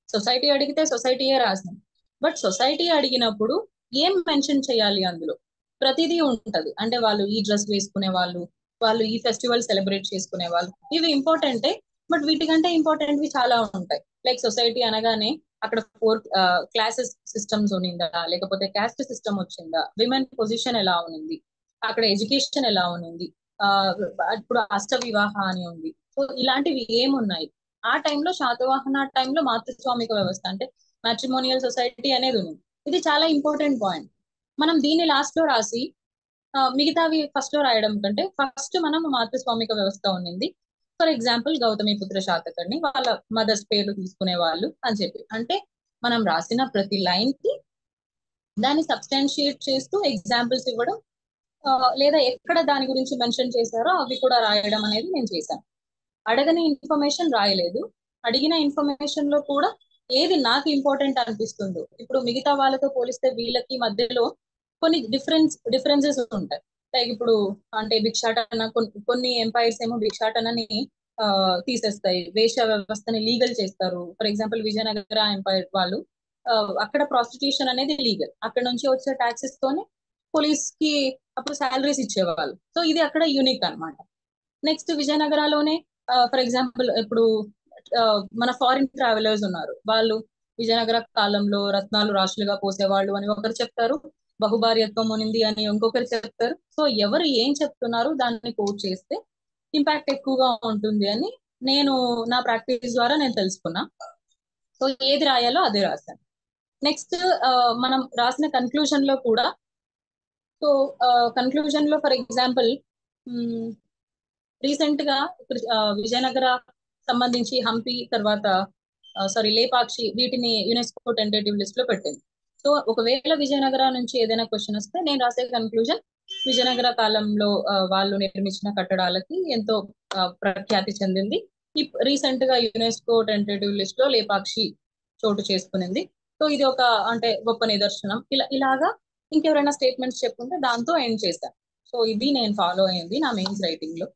సొసైటీ అడిగితే సొసైటీయే రాశాను. బట్ సొసైటీ అడిగినప్పుడు ఏం మెన్షన్ చేయాలి అందులో ప్రతిదీ ఉంటది. అంటే వాళ్ళు ఈ డ్రెస్ వేసుకునే వాళ్ళు ఈ ఫెస్టివల్ సెలబ్రేట్ చేసుకునే వాళ్ళు, ఇవి ఇంపార్టెంటే. బట్ వీటికంటే ఇంపార్టెంట్వి చాలా ఉంటాయి. లైక్ సొసైటీ అనగానే అక్కడ 4 క్లాసెస్ సిస్టమ్స్ ఉన్నిందా, లేకపోతే క్యాస్ట్ సిస్టమ్ వచ్చిందా, విమెన్ పొజిషన్ ఎలా ఉంది, అక్కడ ఎడ్యుకేషన్ ఎలా ఉంది, ఇప్పుడు అష్ట వివాహ అని ఉంది. సో ఇలాంటివి ఏమున్నాయి ఆ టైంలో. శాతవాహన టైంలో మాతృస్వామిక వ్యవస్థ అంటే మ్యాట్రిమోనియల్ సొసైటీ అనేది ఉంది. ఇది చాలా ఇంపార్టెంట్ పాయింట్. మనం దీన్ని లాస్ట్ లో రాసి మిగతావి ఫస్ట్ లో రాయడం కంటే ఫస్ట్ మనం మాతృస్వామిక వ్యవస్థ ఉన్నింది, ఫర్ ఎగ్జాంపుల్ గౌతమిపుత్ర శాతకర్ణి వాళ్ళ మదర్స్ పేర్లు తీసుకునే వాళ్ళు అని చెప్పి, అంటే మనం రాసిన ప్రతి లైన్ కి దాన్ని సబ్స్టాన్షియేట్ చేస్తూ ఎగ్జాంపుల్స్ ఇవ్వడం, లేదా ఎక్కడ దాని గురించి మెన్షన్ చేశారో అవి కూడా రాయడం అనేది నేను చేశాను. అడగని ఇన్ఫర్మేషన్ రాయలేదు, అడిగిన ఇన్ఫర్మేషన్ లో కూడా ఏది నాకు ఇంపార్టెంట్ అనిపిస్తుందో. ఇప్పుడు మిగతా వాళ్ళతో పోలిస్తే వీళ్ళకి మధ్యలో కొన్ని డిఫరెన్సెస్ ఉంటాయి. లైక్ ఇప్పుడు అంటే భిక్షాటన, కొన్ని ఎంపైర్స్ ఏమో భిక్షాటనని తీసేస్తాయి, వేశ్య వ్యవస్థని లీగల్ చేస్తారు. ఫర్ ఎగ్జాంపుల్ విజయనగర ఎంపైర్ వాళ్ళు అక్కడ ప్రాస్టిట్యూషన్ అనేది లీగల్, అక్కడ నుంచి వచ్చే ట్యాక్సెస్ తోనే పోలీస్ కి అప్పుడు శాలరీస్ ఇచ్చేవాళ్ళు. సో ఇది అక్కడ యూనిక్ అన్నమాట. నెక్స్ట్ విజయనగరాలోనే ఫర్ ఎగ్జాంపుల్ ఇప్పుడు మన ఫారిన్ ట్రావెలర్స్ ఉన్నారు, వాళ్ళు విజయనగర కాలంలో రత్నాలు రాశులుగా పోసేవాళ్ళు అని ఒకరు చెప్తారు, బహుభార్యత్వం ఉనింది అని ఇంకొకరు చెప్తారు. సో ఎవరు ఏం చెప్తున్నారు దాన్ని కోట్ చేస్తే ఇంపాక్ట్ ఎక్కువగా ఉంటుంది అని నేను నా ప్రాక్టీస్ ద్వారా నేను తెలుసుకున్నా. సో ఏది రాయాలో అదే రాశాను. నెక్స్ట్ మనం రాసిన కన్క్లూజన్ లో కూడా, సో కన్క్లూజన్ లో ఫర్ ఎగ్జాంపుల్ రీసెంట్ గా విజయనగర సంబంధించి హంపి తర్వాత లేపాక్షి వీటిని యునెస్కో టెంటేటివ్ లిస్ట్ లో పెట్టింది. సో ఒకవేళ విజయనగర నుంచి ఏదైనా క్వశ్చన్ వస్తే నేను రాసే కన్క్లూజన్ విజయనగర కాలంలో వాళ్ళు నిర్మించిన కట్టడాలకి ఎంతో ప్రఖ్యాతి చెందింది. రీసెంట్ గా యునెస్కో టెంటేటివ్ లిస్ట్ లో లేపాక్షి చోటు చేసుకునింది. సో ఇది ఒక అంటే గొప్ప నిదర్శనం. ఇలాగా ఇంకెవరైనా స్టేట్మెంట్స్ చెప్పుకుంటే దాంతో ఎండ్ చేశాను. సో ఇది నేను ఫాలో అయ్యింది నా మెయిన్స్ రైటింగ్ లో.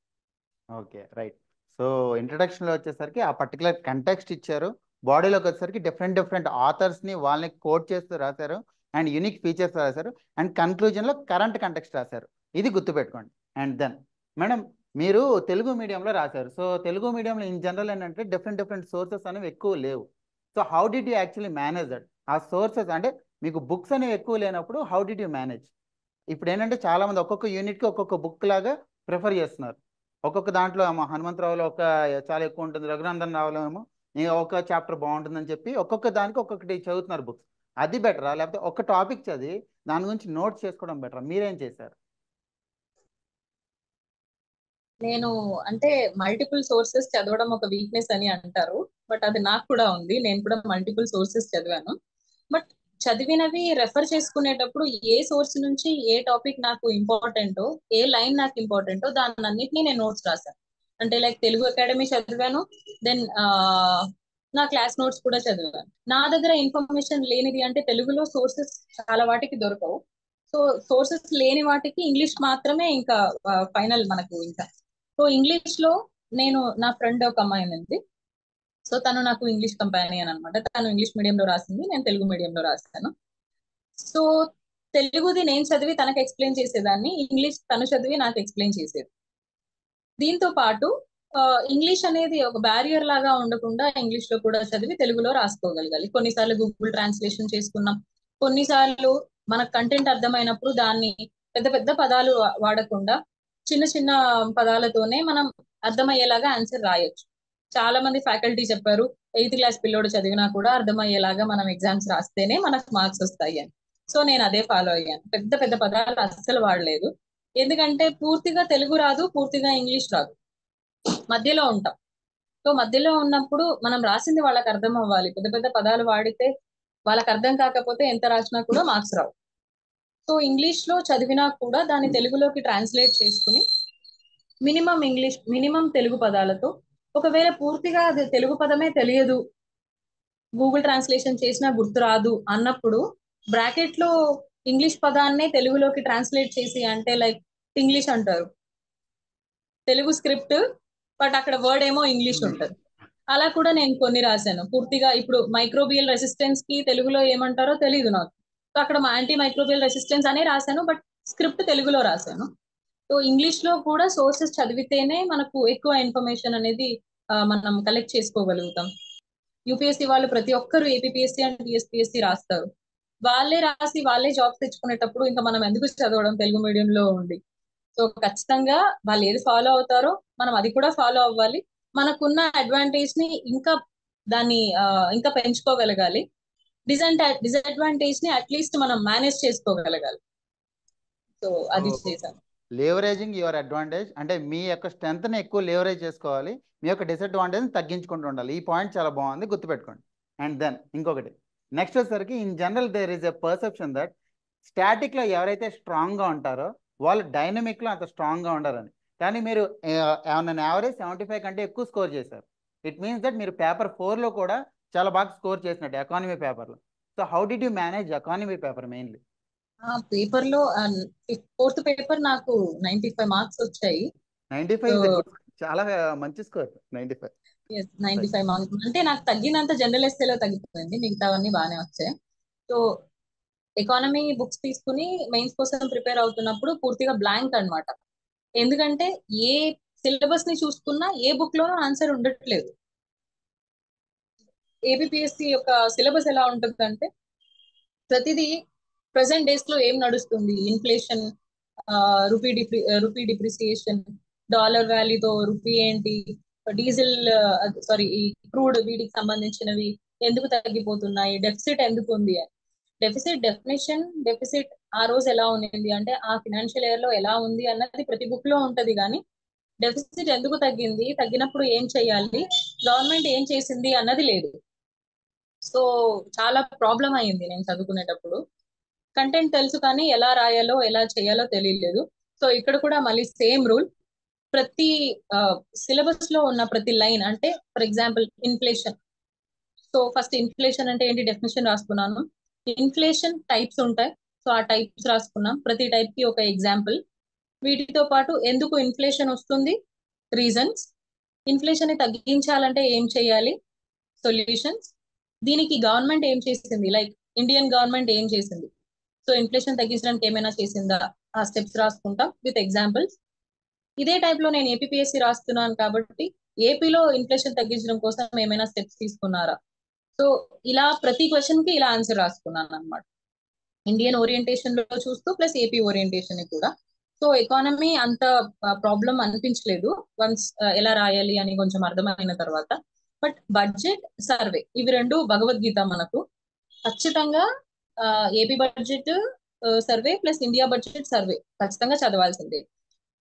Okay, right. సో ఇంట్రడక్షన్లో వచ్చేసరికి ఆ పర్టికులర్ కంటెక్స్ట్ ఇచ్చారు, బాడీలోకి వచ్చేసరికి డిఫరెంట్ ఆథర్స్ని వాళ్ళని కోట్ చేస్తూ రాశారు, అండ్ యూనిక్ ఫీచర్స్ రాశారు, అండ్ కన్క్లూజన్లో కరెంట్ కంటెక్స్ట్ రాశారు. ఇది గుర్తుపెట్టుకోండి. అండ్ దెన్ మేడం, మీరు తెలుగు మీడియంలో రాశారు. సో తెలుగు మీడియంలో ఇన్ జనరల్ ఏంటంటే డిఫరెంట్ సోర్సెస్ అనేవి ఎక్కువ లేవు. So how did you actually manage that? ఆ సోర్సెస్ అంటే మీకు బుక్స్ అనేవి ఎక్కువ లేనప్పుడు హౌ డిడ్ యూ మేనేజ్? ఇప్పుడు ఏంటంటే చాలామంది ఒక్కొక్క యూనిట్కి ఒక్కొక్క బుక్ లాగా ప్రిఫర్ చేస్తున్నారు. ఒక్కొక్క దాంట్లో హనుమంతరావులో చాలా ఎక్కువ ఉంటుంది, రఘునందన్ రావులో ఏమో ఒక చాప్టర్ బాగుంటుందని చెప్పి ఒక్కొక్క దానికి ఒక్కొక్కటి చదువుతున్నారు బుక్స్. అది బెటరా, లేకపోతే ఒక టాపిక్ చదివి దాని గురించి నోట్స్ చేసుకోవడం బెటరా? మీరేం చేశారు? నేను అంటే మల్టిపుల్ సోర్సెస్ చదవడం ఒక వీక్నెస్ అని అంటారు, బట్ అది నాకు కూడా ఉంది. నేను కూడా మల్టిపుల్ సోర్సెస్ చదివాను. బట్ చదివినవి రెఫర్ చేసుకునేటప్పుడు ఏ సోర్స్ నుంచి ఏ టాపిక్ నాకు ఇంపార్టెంటో, ఏ లైన్ నాకు ఇంపార్టెంటో దాన్ని అన్నిటినీ నేను నోట్స్ రాశాను. అంటే లైక్ తెలుగు అకాడమీ చదివాను, దెన్ నా క్లాస్ నోట్స్ కూడా చదివాను. నా దగ్గర ఇన్ఫర్మేషన్ లేనిది అంటే తెలుగులో సోర్సెస్ చాలా వాటికి దొరకవు. సో సోర్సెస్ లేని వాటికి ఇంగ్లీష్ మాత్రమే ఇంకా ఫైనల్ మనకు ఇంకా. సో ఇంగ్లీష్ లో నేను నా ఫ్రెండ్ ఒక అమ్మాయి ఉంది. సో తను నాకు ఇంగ్లీష్ కంపానియన్ అనమాట. తను ఇంగ్లీష్ మీడియంలో రాసింది, నేను తెలుగు మీడియంలో రాశాను. సో తెలుగుది నేను చదివి తనకు ఎక్స్ప్లెయిన్ చేసేదాన్ని, ఇంగ్లీష్ తను చదివి నాకు ఎక్స్ప్లెయిన్ చేసేది. దీంతో పాటు ఇంగ్లీష్ అనేది ఒక బ్యారియర్ లాగా ఉండకుండా ఇంగ్లీష్ లో కూడా చదివి తెలుగులో రాసుకోగలగాలి. కొన్నిసార్లు గూగుల్ ట్రాన్స్లేషన్ చేసుకున్నాం, కొన్నిసార్లు మనకు కంటెంట్ అర్థమైనప్పుడు దాన్ని పెద్ద పెద్ద పదాలు వాడకుండా చిన్న చిన్న పదాలతోనే మనం అర్థమయ్యేలాగా ఆన్సర్ రాయొచ్చు. చాలా మంది ఫ్యాకల్టీ చెప్పారు, 8th క్లాస్ పిల్లోడు చదివినా కూడా అర్థమయ్యేలాగా మనం ఎగ్జామ్స్ రాస్తేనే మనకు మార్క్స్ వస్తాయి అని. సో నేను అదే ఫాలో అయ్యాను, పెద్ద పెద్ద పదాలు అస్సలు వాడలేదు. ఎందుకంటే పూర్తిగా తెలుగు రాదు, పూర్తిగా ఇంగ్లీష్ రాదు, మధ్యలో ఉంటాం. సో మధ్యలో ఉన్నప్పుడు మనం రాసింది వాళ్ళకి అర్థం అవ్వాలి. పెద్ద పెద్ద పదాలు వాడితే వాళ్ళకి అర్థం కాకపోతే ఎంత రాసినా కూడా మార్క్స్ రావు. సో ఇంగ్లీష్ లో చదివినా కూడా దాన్ని తెలుగులోకి ట్రాన్స్లేట్ చేసుకుని మినిమం తెలుగు పదాలతో, ఒకవేళ పూర్తిగా అది తెలుగు పదమే తెలియదు, గూగుల్ ట్రాన్స్లేషన్ చేసినా గుర్తు రాదు అన్నప్పుడు బ్రాకెట్ లో ఇంగ్లీష్ పదాన్నే తెలుగులోకి ట్రాన్స్లేట్ చేసి, అంటే లైక్ ఇంగ్లీష్ అంటారు, తెలుగు స్క్రిప్ట్ బట్ అక్కడ వర్డ్ ఏమో ఇంగ్లీష్ ఉంటది. అలా కూడా నేను కొన్ని రాశాను. పూర్తిగా ఇప్పుడు మైక్రోబియల్ రెసిస్టెన్స్ కి తెలుగులో ఏమంటారో తెలియదు నాకు, సో అక్కడ యాంటీ మైక్రోబియల్ రెసిస్టెన్స్ అనే రాశాను, బట్ స్క్రిప్ట్ తెలుగులో రాశాను. సో ఇంగ్లీష్ లో కూడా సోర్సెస్ చదివితేనే మనకు ఎక్కువ ఇన్ఫర్మేషన్ అనేది మనం కలెక్ట్ చేసుకోగలుగుతాం. యూపీఎస్సీ వాళ్ళు ప్రతి ఒక్కరు ఏపీఎస్సీ అండ్ టీఎస్పీఎస్సీ రాస్తారు. వాళ్ళే రాసి వాళ్ళే జాబ్ తెచ్చుకునేటప్పుడు ఇంకా మనం ఎందుకు చదవడం తెలుగు మీడియంలో ఉండి. సో ఖచ్చితంగా వాళ్ళు ఏది ఫాలో అవుతారో మనం అది కూడా ఫాలో అవ్వాలి. మనకున్న అడ్వాంటేజ్ ని ఇంకా దాన్ని ఇంకా పెంచుకోగలగాలి. డిసడ్వాంటేజ్ ని అట్లీస్ట్ మనం మేనేజ్ చేసుకోగలగాలి. సో అది చేశాను. లేవరేజింగ్ యువర్ అడ్వాంటేజ్ అంటే మీ యొక్క స్ట్రెంగ్త్ని ఎక్కువ లేవరేజ్ చేసుకోవాలి, మీ యొక్క డిసడ్వాంటేజ్ని తగ్గించుకుంటూ ఉండాలి. ఈ పాయింట్ చాలా బాగుంది, గుర్తుపెట్టుకోండి. అండ్ దెన్ ఇంకొకటి నెక్స్ట్ వచ్చేసరికి in general there is a perception that స్టాటిక్లో ఎవరైతే స్ట్రాంగ్గా ఉంటారో వాళ్ళు డైనమిక్లో అంత స్ట్రాంగ్గా ఉండరని. కానీ మీరు ఏమన్నా యావరేజ్ 75 కంటే ఎక్కువ స్కోర్ చేశారు. ఇట్ మీన్స్ దట్ మీరు పేపర్ 4లో కూడా చాలా బాగా స్కోర్ చేసినట్టు ఎకానమీ పేపర్లో. So how did you manage economy paper mainly? Paper లో 4th పేపర్ నాకు 95 మార్క్స్ వచ్చాయి. 95 చాలా మంచి స్కోర్. 95 95 మార్క్స్ అంటే నాకు తగ్గినంత జనరల్ ఎస్ఏలో తగ్గిపోయింది, మిగతావన్నీ బాగానే వచ్చాయి. సో ఎకానమీ బుక్స్ తీసుకుని మెయిన్స్ కోసం ప్రిపేర్ అవుతున్నప్పుడు పూర్తిగా బ్లాంక్ అన్నమాట. ఎందుకంటే ఏ సిలబస్ ని చూసుకున్నా ఏ బుక్ లోనూ ఆన్సర్ ఉండట్లేదు. ఏపీఎస్సి యొక్క సిలబస్ ఎలా ఉంటుందంటే ప్రతిదీ ప్రెసెంట్ డేస్ లో ఏం నడుస్తుంది, ఇన్ఫ్లేషన్, రూపీ డిప్రిసియేషన్, డాలర్ వాల్యూతో రూపీ ఏంటి, డీజిల్ ఈ క్రూడ్ వీటికి సంబంధించినవి ఎందుకు తగ్గిపోతున్నాయి, డెఫిసిట్ ఎందుకు ఉంది, డెఫిసిట్ డెఫినేషన్, డెఫిసిట్ ఆ రోజు ఎలా ఉంది అంటే ఆ ఫినాన్షియల్ ఇయర్ లో ఎలా ఉంది అన్నది ప్రతి బుక్ లో ఉంటది. కానీ డెఫిసిట్ ఎందుకు తగ్గింది, తగ్గినప్పుడు ఏం చేయాలి, గవర్నమెంట్ ఏం చేసింది అన్నది లేదు. సో చాలా ప్రాబ్లం అయింది నేను చదువుకునేటప్పుడు. కంటెంట్ తెలుసు కానీ ఎలా రాయాలో ఎలా చేయాలో తెలియలేదు. సో ఇక్కడ కూడా మళ్ళీ సేమ్ రూల్, ప్రతి సిలబస్ లో ఉన్న ప్రతి లైన్, అంటే for example inflation. So first inflation అంటే ఏంటి డెఫినేషన్ రాసుకున్నాను. ఇన్ఫ్లేషన్ టైప్స్ ఉంటాయి, సో ఆ టైప్స్ రాసుకున్నాం, ప్రతి టైప్ కి ఒక ఎగ్జాంపుల్. వీటితో పాటు ఎందుకు ఇన్ఫ్లేషన్ వస్తుంది, రీజన్స్, ఇన్ఫ్లేషన్ ని తగ్గించాలంటే ఏం చేయాలి, సొల్యూషన్స్, దీనికి గవర్నమెంట్ ఏం చేసింది, లైక్ ఇండియన్ గవర్నమెంట్ ఏం చేసింది, సో ఇన్ఫ్లేషన్ తగ్గించడానికి ఏమైనా చేసిందా, ఆ స్టెప్స్ రాసుకుంటాం విత్ ఎగ్జాంపుల్స్. ఇదే టైప్ లో నేను ఏపీఎస్సి రాస్తున్నాను కాబట్టి ఏపీలో ఇన్ఫ్లేషన్ తగ్గించడం కోసం ఏమైనా స్టెప్స్ తీసుకున్నారా, సో ఇలా ప్రతి క్వశ్చన్ కి ఇలా ఆన్సర్ రాసుకున్నాను అనమాట. ఇండియన్ ఓరియంటేషన్ లో చూస్తూ ప్లస్ ఏపీ ఓరియంటేషన్ కూడా. సో ఎకానమీ అంత ప్రాబ్లం అనిపించలేదు వన్స్ ఎలా రాయాలి అని కొంచెం అర్థమైన తర్వాత. బట్ బడ్జెట్, సర్వే ఇవి రెండు భగవద్గీత మనకు. ఖచ్చితంగా AP budget survey plus India budget survey ఖచ్చితంగా చదవాల్సిందే.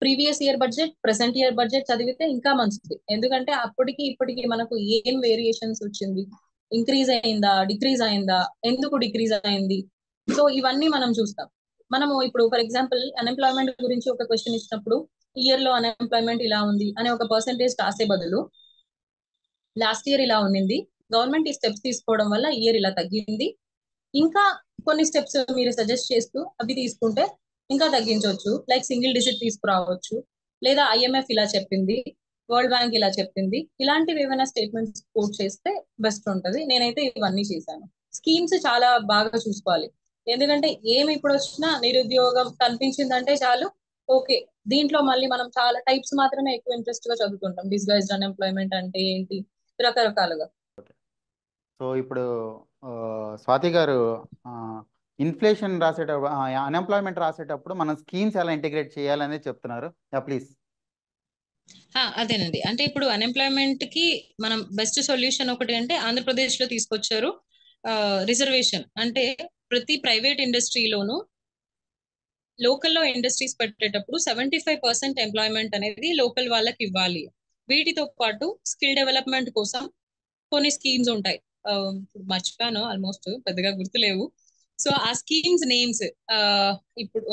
Previous year budget, present year budget చదివితే ఇంకా మంచిది. ఎందుకంటే అప్పటికి ఇప్పటికి మనకు ఏం వేరియేషన్స్ వచ్చింది, ఇంక్రీజ్ అయిందా, డిక్రీజ్ అయిందా, ఎందుకు డిక్రీజ్ అయింది. సో ఇవన్నీ మనం చూస్తాం. మనము ఇప్పుడు ఫర్ ఎగ్జాంపుల్ అన్ఎంప్లాయ్మెంట్ గురించి ఒక క్వశ్చన్ ఇచ్చినప్పుడు ఇయర్ లో అన్ఎంప్లాయ్మెంట్ ఇలా ఉంది అనే ఒక పర్సెంటేజ్ రాసే బదులు లాస్ట్ ఇయర్ ఇలా ఉన్నింది, గవర్నమెంట్ ఈ స్టెప్స్ తీసుకోవడం వల్ల ఇయర్ ఇలా తగ్గింది, ఇంకా కొన్ని స్టెప్స్ మీరు సజెస్ట్ చేస్తూ అవి తీసుకుంటే ఇంకా తగ్గించవచ్చు, లైక్ సింగిల్ డిజిట్ తీసుకురావచ్చు, లేదా ఐఎంఎఫ్ ఇలా చెప్పింది, వరల్డ్ బ్యాంక్ ఇలా చెప్పింది, ఇలాంటివి ఏమైనా స్టేట్మెంట్స్ కోట్ చేస్తే బెస్ట్ ఉంటది. నేనైతే ఇవన్నీ చేశాను. స్కీమ్స్ చాలా బాగా చూసుకోవాలి, ఎందుకంటే ఏమి ఇప్పుడు వచ్చినా నిరుద్యోగం కనిపించిందంటే చాలు ఓకే, దీంట్లో మళ్ళీ మనం చాలా టైప్స్ మాత్రమే ఎక్కువ ఇంట్రెస్ట్ గా చదువుతుంటాం. డిస్గైజ్డ్ అన్ఎంప్లాయ్మెంట్ అంటే ఏంటి, రకరకాలుగా. సో ఇప్పుడు స్వాతి గారు, ఇన్ఫ్లేషన్ రాసేటప్పుడు, అన్ఎంప్లాయ్మెంట్ రాసేటప్పుడు మనం స్కీమ్స్ ఎలా ఇంటిగ్రేట్ చేయాలనేది చెప్తున్నారు. ప్లీజ్. అదేనండి, అంటే ఇప్పుడు అన్ఎంప్లాయ్మెంట్ కి మనం బెస్ట్ సొల్యూషన్ ఒకటి అంటే ఆంధ్రప్రదేశ్ లో తీసుకొచ్చారు రిజర్వేషన్. అంటే ప్రతి ప్రైవేట్ ఇండస్ట్రీలోను లోకల్లో ఇండస్ట్రీస్ పెట్టేటప్పుడు 75% ఎంప్లాయ్మెంట్ అనేది లోకల్ వాళ్ళకి ఇవ్వాలి. వీటితో పాటు స్కిల్ డెవలప్మెంట్ కోసం కొన్ని స్కీమ్స్ ఉంటాయి. మర్చిపోయాను, ఆల్మోస్ట్ పెద్దగా గుర్తులేవు. సో ఆ స్కీమ్స్ నేమ్స్ ఇప్పుడు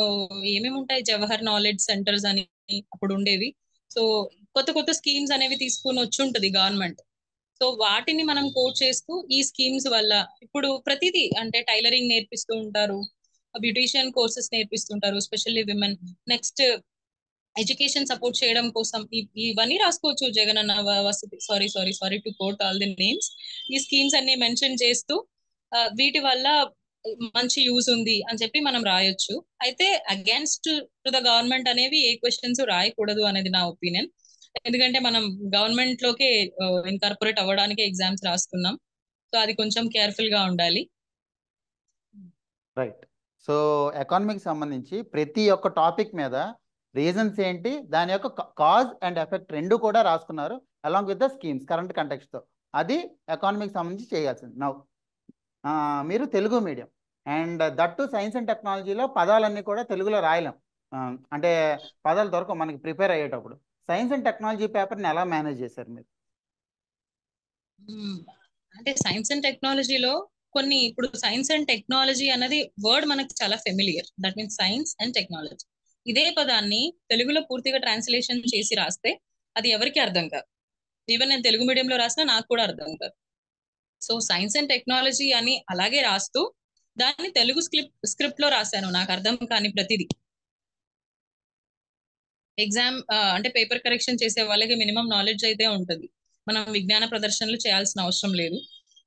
ఏమేమి ఉంటాయి, జవహర్ నాలెడ్జ్ సెంటర్స్ అని అప్పుడు ఉండేవి. సో కొత్త కొత్త స్కీమ్స్ అనేవి తీసుకొని వచ్చి ఉంటది గవర్నమెంట్. సో వాటిని మనం కోట్ చేస్తూ ఈ స్కీమ్స్ వల్ల ఇప్పుడు ప్రతిదీ అంటే టైలరింగ్ నేర్పిస్తూ ఉంటారు, బ్యూటీషియన్ కోర్సెస్ నేర్పిస్తుంటారు, specially women. Next education support చేయడం కోసం ఇవన్నీ రాసుకోవచ్చు. Jagananna Vasathi, sorry sorry sorry to quote all the names. ఈ స్కీమ్స్ అన్ని మెన్షన్ చేస్తూ వీటి వల్ల మంచి యూజ్ ఉంది అని చెప్పి మనం రాయొచ్చు. అయితే అగేన్స్ట్ టు ద గవర్నమెంట్ అనేవి ఏ క్వశ్చన్స్ రాయకూడదు అనేది నా ఒపీనియన్. ఎందుకంటే మనం గవర్నమెంట్ లోకే ఇన్కార్పొరేట్ అవ్వడానికి ఎగ్జామ్స్ రాస్తున్నాం. సో అది కొంచెం కేర్ఫుల్ గా ఉండాలి. రైట్. సో ఎకానమీకి సంబంధించి ప్రతి ఒక్క టాపిక్ మీద రీజన్స్ ఏంటి, దాని యొక్క కాజ్ అండ్ ఎఫెక్ట్ రెండు కూడా రాసుకున్నారు along with the schemes current కంటెక్స్ట్తో. అది ఎకానమీకి సంబంధించి చేయాల్సింది. నౌ మీరు Telugu medium and that science and టెక్నాలజీలో పదాలన్నీ కూడా తెలుగులో రాయలేం. అంటే పదాలు దొరకవు మనకి ప్రిపేర్ అయ్యేటప్పుడు. సైన్స్ అండ్ టెక్నాలజీ పేపర్ని ఎలా మేనేజ్ చేశారు మీరు? అంటే సైన్స్ అండ్ టెక్నాలజీలో కొన్ని, ఇప్పుడు సైన్స్ అండ్ టెక్నాలజీ అన్నది వర్డ్ మనకి చాలా familiar, that means science and technology. ఇదే పదాన్ని తెలుగులో పూర్తిగా ట్రాన్స్లేషన్ చేసి రాస్తే అది ఎవరికి అర్థం కాదు. ఈవెన్ నేను తెలుగు మీడియంలో రాసినా నాకు కూడా అర్థం కాదు. సో సైన్స్ అండ్ టెక్నాలజీ అని అలాగే రాస్తూ దాన్ని తెలుగు స్క్రిప్ట్ లో రాశాను, నాకు అర్థం కాని ప్రతిదీ. ఎగ్జామ్ అంటే పేపర్ కరెక్షన్ చేసే వాళ్ళకి మినిమం నాలెడ్జ్ అయితే ఉంటది. మనం విజ్ఞాన ప్రదర్శనలు చేయాల్సిన అవసరం లేదు,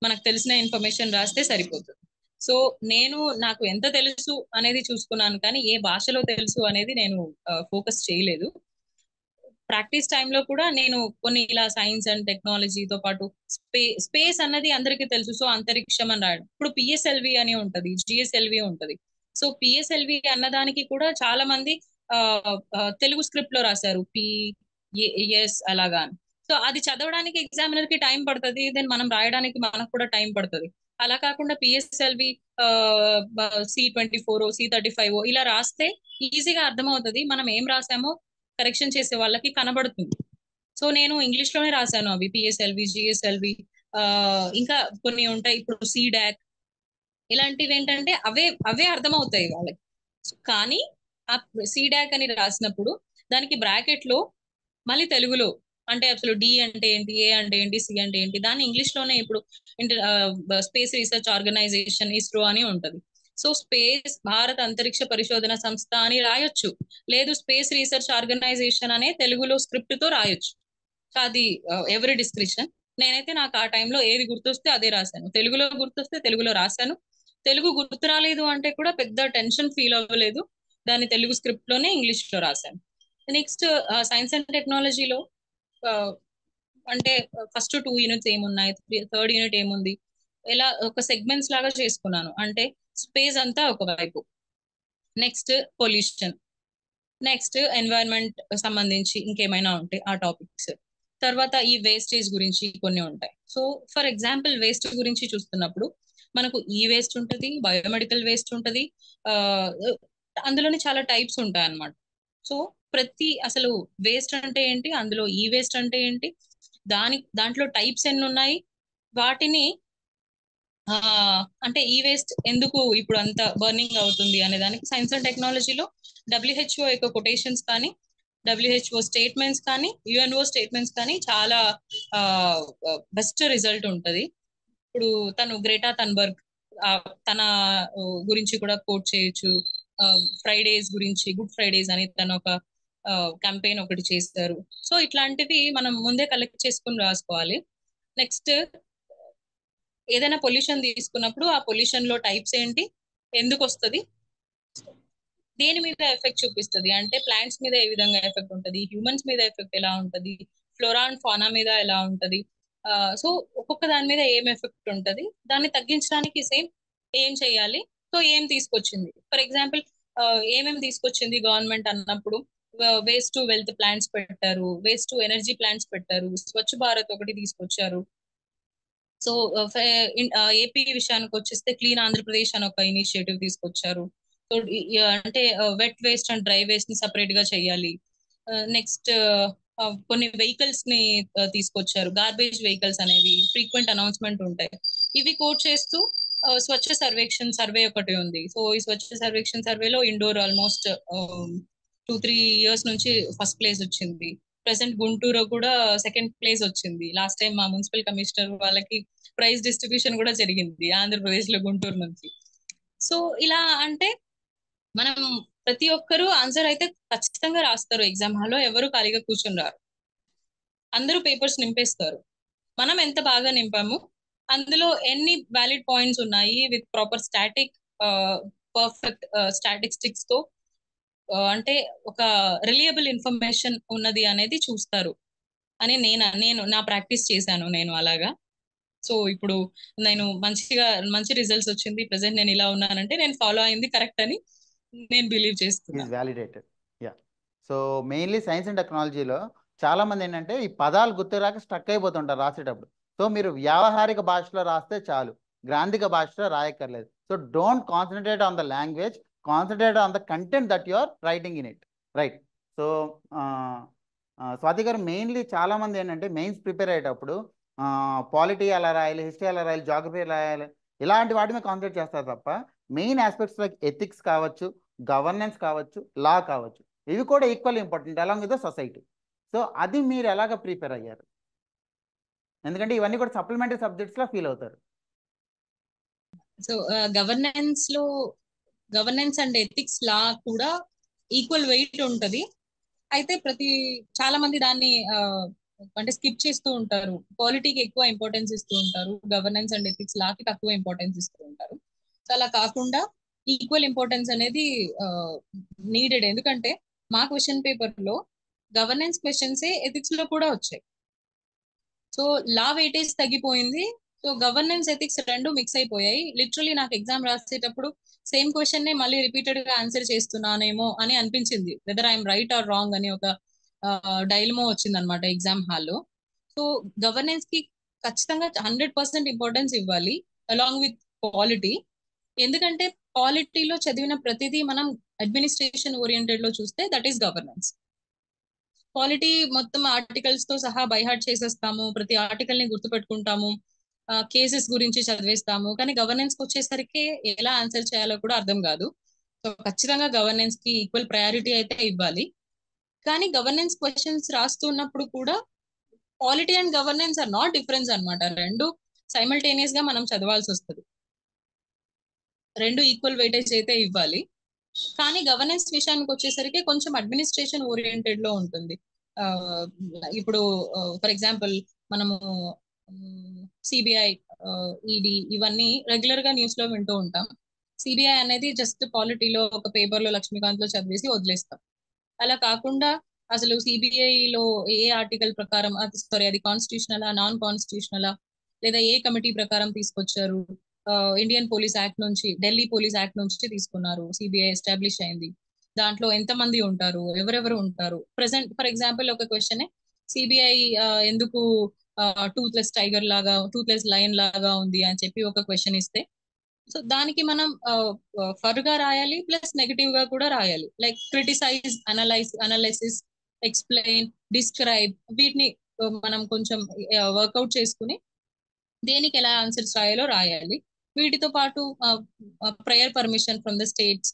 మనకు తెలిసిన ఇన్ఫర్మేషన్ రాస్తే సరిపోతుంది. సో నేను నాకు ఎంత తెలుసు అనేది చూసుకున్నాను, కానీ ఏ భాషలో తెలుసు అనేది నేను ఫోకస్ చేయలేదు. ప్రాక్టీస్ టైంలో కూడా నేను కొన్ని ఇలా సైన్స్ అండ్ టెక్నాలజీతో పాటు స్పేస్ అన్నది అందరికీ తెలుసు, సో అంతరిక్షం అని రాయడం. ఇప్పుడు పిఎస్ఎల్వి అని ఉంటది, జిఎస్ఎల్వి ఉంటది. సో పిఎస్ఎల్వి అన్నదానికి కూడా చాలా మంది తెలుగు స్క్రిప్ట్ లో రాశారు, పిఎస్ అలాగా అని. సో అది చదవడానికి ఎగ్జామినర్ కి టైం పడుతుంది, దెన్ మనం రాయడానికి మనకు కూడా టైం పడుతుంది. అలా కాకుండా పిఎస్ఎల్వి C24 C35 ఇలా రాస్తే ఈజీగా అర్థమవుతుంది, మనం ఏం రాసామో కరెక్షన్ చేసే వాళ్ళకి కనబడుతుంది. సో నేను ఇంగ్లీష్ లోనే రాశాను అవి, పిఎస్ఎల్వి, జిఎస్ఎల్వి, ఇంకా కొన్ని ఉంటాయి ఇప్పుడు సిడాక్, ఇలాంటివి ఏంటంటే అవే అర్థమవుతాయి వాళ్ళకి. కానీ ఆ సిడాక్ అని రాసినప్పుడు దానికి బ్రాకెట్ లో మళ్ళీ తెలుగులో అంటే అసలు డి అంటే ఏంటి, ఏ అంటే ఏంటి, సి అంటే ఏంటి, దాన్ని ఇంగ్లీష్ లోనే ఇప్పుడు స్పేస్ రీసెర్చ్ ఆర్గనైజేషన్ ఇస్రో అని ఉంటది. సో స్పేస్ భారత అంతరిక్ష పరిశోధన సంస్థ అని రాయొచ్చు, లేదు స్పేస్ రీసెర్చ్ ఆర్గనైజేషన్ అనే తెలుగులో స్క్రిప్ట్ తో రాయొచ్చు. సో అది ఎవరి డిస్క్రిప్షన్. నేనైతే నాకు ఆ టైంలో ఏది గుర్తొస్తే అదే రాశాను, తెలుగులో గుర్తొస్తే తెలుగులో రాశాను. తెలుగు గుర్తు రాలేదు అంటే కూడా పెద్ద టెన్షన్ ఫీల్ అవ్వలేదు, దాన్ని తెలుగు స్క్రిప్ట్ లోనే ఇంగ్లీష్ లో రాశాను. నెక్స్ట్ సైన్స్ అండ్ టెక్నాలజీలో అంటే ఫస్ట్ 2 యూనిట్స్ ఏమున్నాయి, థర్డ్ యూనిట్ ఏముంది, ఇలా ఒక సెగ్మెంట్స్ లాగా చేసుకున్నాను. అంటే స్పేస్ అంతా ఒకవైపు, నెక్స్ట్ పొల్యూషన్, నెక్స్ట్ ఎన్వైరన్మెంట్ సంబంధించి ఇంకేమైనా ఉంటాయి ఆ టాపిక్స్, తర్వాత ఈ వేస్టేజ్ గురించి కొన్ని ఉంటాయి. సో ఫర్ ఎగ్జాంపుల్ వేస్ట్ గురించి చూస్తున్నప్పుడు మనకు ఈ వేస్ట్ ఉంటుంది, బయోమెడికల్ వేస్ట్ ఉంటుంది, అందులోనే చాలా టైప్స్ ఉంటాయి అన్నమాట. సో అసలు వేస్ట్ అంటే ఏంటి, అందులో ఈ వేస్ట్ అంటే ఏంటి, దాంట్లో టైప్స్ ఎన్ని ఉన్నాయి, వాటిని అంటే ఈ వేస్ట్ ఎందుకు ఇప్పుడు అంత బర్నింగ్ అవుతుంది అనే దానికి సైన్స్ అండ్ టెక్నాలజీలో WHO యొక్క కొటేషన్స్ కానీ, WHO స్టేట్మెంట్స్ కానీ, UNO స్టేట్మెంట్స్ కానీ చాలా బెస్ట్ రిజల్ట్ ఉంటుంది. ఇప్పుడు తను గ్రేటా థన్బర్గ్ తన గురించి కూడా కోట్ చేయొచ్చు. ఫ్రైడేస్ గురించి, గుడ్ ఫ్రైడేస్ అని తను ఒక క్యాంపెయిన్ ఒకటి చేస్తారు. సో ఇట్లాంటివి మనం ముందే కలెక్ట్ చేసుకుని రాసుకోవాలి. నెక్స్ట్ ఏదైనా పొల్యూషన్ తీసుకున్నప్పుడు ఆ పొల్యూషన్ లో టైప్స్ ఏంటి, ఎందుకు వస్తుంది, దేని మీద ఎఫెక్ట్ చూపిస్తుంది, అంటే ప్లాంట్స్ మీద ఏ విధంగా ఎఫెక్ట్ ఉంటుంది, హ్యూమన్స్ మీద ఎఫెక్ట్ ఎలా ఉంటుంది, ఫ్లోరా అండ్ ఫానా మీద ఎలా ఉంటుంది, సో ఒక్కొక్క దాని మీద ఏం ఎఫెక్ట్ ఉంటుంది, దాన్ని తగ్గించడానికి సేమ్ ఏం చేయాలి, సో ఏం తీసుకొచ్చింది. ఫర్ ఎగ్జాంపుల్ ఏమేమి తీసుకొచ్చింది గవర్నమెంట్ అన్నప్పుడు వేస్ట్ టు వెల్త్ ప్లాంట్స్ పెట్టారు, వేస్ట్ టు ఎనర్జీ ప్లాంట్స్ పెట్టారు, స్వచ్ఛ భారత్ ఒకటి తీసుకొచ్చారు. సో ఏపీ విషయానికి వచ్చేస్తే క్లీన్ ఆంధ్రప్రదేశ్ అని ఒక ఇనిషియేటివ్ తీసుకొచ్చారు. సో అంటే wet waste and dry waste ని సపరేట్ గా చేయాలి. నెక్స్ట్ కొన్ని వెహికల్స్ ని తీసుకొచ్చారు, గార్బేజ్ వెహికల్స్ అనేవి ఫ్రీక్వెంట్ అనౌన్స్మెంట్ ఉంటాయి. ఇవి కోట్ చేస్తూ స్వచ్ఛ సర్వేక్షణ్ సర్వే ఒకటి ఉంది. సో ఈ స్వచ్ఛ సర్వేక్షణ్ సర్వేలో ఇండోర్ ఆల్మోస్ట్ 2-3 years నుంచి ఫస్ట్ ప్లేస్ వచ్చింది. ప్రెసెంట్ గుంటూరు కూడా సెకండ్ ప్లేస్ వచ్చింది. లాస్ట్ టైం మా మున్సిపల్ కమిషనర్ వాళ్ళకి ప్రైజ్ డిస్ట్రిబ్యూషన్ కూడా జరిగింది ఆంధ్రప్రదేశ్ లో గుంటూరు నుంచి. సో ఇలా అంటే మనం ప్రతి ఒక్కరూ ఆన్సర్ అయితే ఖచ్చితంగా రాస్తారు ఎగ్జామ్ హాల్లో, ఎవరు ఖాళీగా కూర్చొని రారు, అందరూ పేపర్స్ నింపేస్తారు. మనం ఎంత బాగా నింపాము, అందులో ఎన్ని వ్యాలిడ్ పాయింట్స్ ఉన్నాయి with proper static perfect statistics తో అంటే ఒక రిలయబుల్ ఇన్ఫర్మేషన్ ఉన్నది అనేది చూస్తారు అని నేను నా ప్రాక్టీస్ చేశాను నేను అలాగా. సో ఇప్పుడు నేను మంచి రిజల్ట్స్ వచ్చింది, ప్రెసెంట్ నేను ఇలా ఉన్నానంటే నేను ఫాలో అయింది కరెక్ట్ అని నేను బిలీవ్ చేస్తున్నాను. Validated. Yeah. So mainly science and టెక్నాలజీలో చాలా మంది ఏంటంటే ఈ పదాలు గుర్తురాక స్ట్రక్ అయిపోతుంటారు రాసేటప్పుడు. సో మీరు వ్యావహారిక భాషలో రాస్తే చాలు, గ్రాంధిక భాషలో రాయక్కర్లేదు. So don't concentrate on the language, concentrate on the content that you are writing in it, right? So Swathi గారు, మెయిన్లీ చాలామంది ఏంటంటే మెయిన్స్ ప్రిపేర్ అయ్యేటప్పుడు పాలిటీ ఎలా రాయాలి, హిస్టరీ ఎలా రాయాలి, జాగ్రఫీ ఎలా రాయాలి, ఇలాంటి వాటి మీద కాన్సన్ట్రేట్ చేస్తారు తప్ప మెయిన్ ఆస్పెక్ట్స్ లైక్ ఎథిక్స్ కావచ్చు, గవర్నెన్స్ కావచ్చు, లా కావచ్చు, ఇవి కూడా equal important along with the society. So అది మీరు ఎలాగ ప్రిపేర్ అయ్యారు? ఎందుకంటే ఇవన్నీ కూడా సప్లిమెంటరీ సబ్జెక్ట్స్ లా ఫీల్ అవుతారు. సో గవర్నెన్స్ అండ్ ఎథిక్స్ లా కూడా ఈక్వల్ వెయిట్ ఉంటది. అయితే చాలా మంది దాన్ని అంటే స్కిప్ చేస్తూ ఉంటారు, పాలిటీకి ఎక్కువ ఇంపార్టెన్స్ ఇస్తూ ఉంటారు, గవర్నెన్స్ అండ్ ఎథిక్స్ లాకి తక్కువ ఇంపార్టెన్స్ ఇస్తూ ఉంటారు. సో అలా కాకుండా ఈక్వల్ ఇంపార్టెన్స్ అనేది నీడెడ్. ఎందుకంటే మా క్వశ్చన్ పేపర్ లో గవర్నెన్స్ క్వశ్చన్సే ఎథిక్స్ లో కూడా వచ్చాయి. సో లా వెయిటేజ్ తగ్గిపోయింది, సో గవర్నెన్స్ ఎథిక్స్ రెండు మిక్స్ అయిపోయాయి. లిటరలీ నాకు ఎగ్జామ్ రాసేటప్పుడు సేమ్ క్వశ్చన్ నే మళ్ళీ రిపీటెడ్ గా ఆన్సర్ చేస్తున్నానేమో అని అనిపించింది, whether I'm right are wrong అని ఒక డైలమో వచ్చింది అనమాట ఎగ్జామ్ హాల్లో. సో గవర్నెన్స్ కి ఖచ్చితంగా 100% ఇంపార్టెన్స్ ఇవ్వాలి అలాంగ్ విత్ పాలిటీ. ఎందుకంటే పాలిటీలో చదివిన ప్రతిదీ మనం అడ్మినిస్ట్రేషన్ ఓరియంటెడ్ లో చూస్తే దట్ ఈస్ గవర్నెన్స్. పాలిటీ మొత్తం ఆర్టికల్స్ తో సహా బైహార్ట్ చేసేస్తాము, ప్రతి ఆర్టికల్ ని గుర్తుపెట్టుకుంటాము, కేసెస్ గురించి చదివేస్తాము, కానీ గవర్నెన్స్ కి వచ్చేసరికి ఎలా ఆన్సర్ చేయాలో కూడా అర్థం కాదు. సో ఖచ్చితంగా గవర్నెన్స్ కి ఈక్వల్ ప్రయారిటీ అయితే ఇవ్వాలి. కానీ గవర్నెన్స్ క్వశ్చన్స్ రాస్తున్నప్పుడు కూడా polity and governance are not difference అనమాట, రెండు సైమల్టేనియస్ గా మనం చదవాల్సి వస్తుంది, రెండు ఈక్వల్ వెయిటేజ్ అయితే ఇవ్వాలి. కానీ గవర్నెన్స్ విషయానికి వచ్చేసరికి కొంచెం అడ్మినిస్ట్రేషన్ ఓరియంటెడ్ లో ఉంటుంది. ఇప్పుడు ఫర్ ఎగ్జాంపుల్ మనము సిబిఐ, ఈడీ ఇవన్నీ రెగ్యులర్ గా న్యూస్ లో వింటూ ఉంటాం. సిబిఐ అనేది జస్ట్ పాలిటీలో ఒక పేపర్ లో లక్ష్మీకాంత్ లో చదివేసి వదిలేస్తాం. అలా కాకుండా అసలు సిబిఐలో ఏ ఆర్టికల్ ప్రకారం, అది కాన్స్టిట్యూషనలా, నాన్ కాన్స్టిట్యూషనలా, లేదా ఏ కమిటీ ప్రకారం తీసుకొచ్చారు, ఇండియన్ పోలీస్ యాక్ట్ నుంచి, ఢిల్లీ పోలీస్ యాక్ట్ నుంచి తీసుకున్నారు, సిబిఐ ఎస్టాబ్లిష్ అయింది, దాంట్లో ఎంతమంది ఉంటారు, ఎవరెవరు ఉంటారు. ప్రెసెంట్ ఫర్ ఎగ్జాంపుల్ ఒక క్వశ్చన్, సిబిఐ ఎందుకు టూత్లెస్ టైగర్ లాగా, టూత్లెస్ లయన్ లాగా ఉంది అని చెప్పి ఒక క్వశ్చన్ ఇస్తే, సో దానికి మనం ఫర్ గా రాయాలి, ప్లస్ నెగటివ్ గా కూడా రాయాలి. Like criticise, analysis, explain, describe, వీటిని మనం కొంచెం వర్కౌట్ చేసుకుని దేనికి ఎలా ఆన్సర్స్ రాయాలో రాయాలి. వీటితో పాటు prior permission from the states.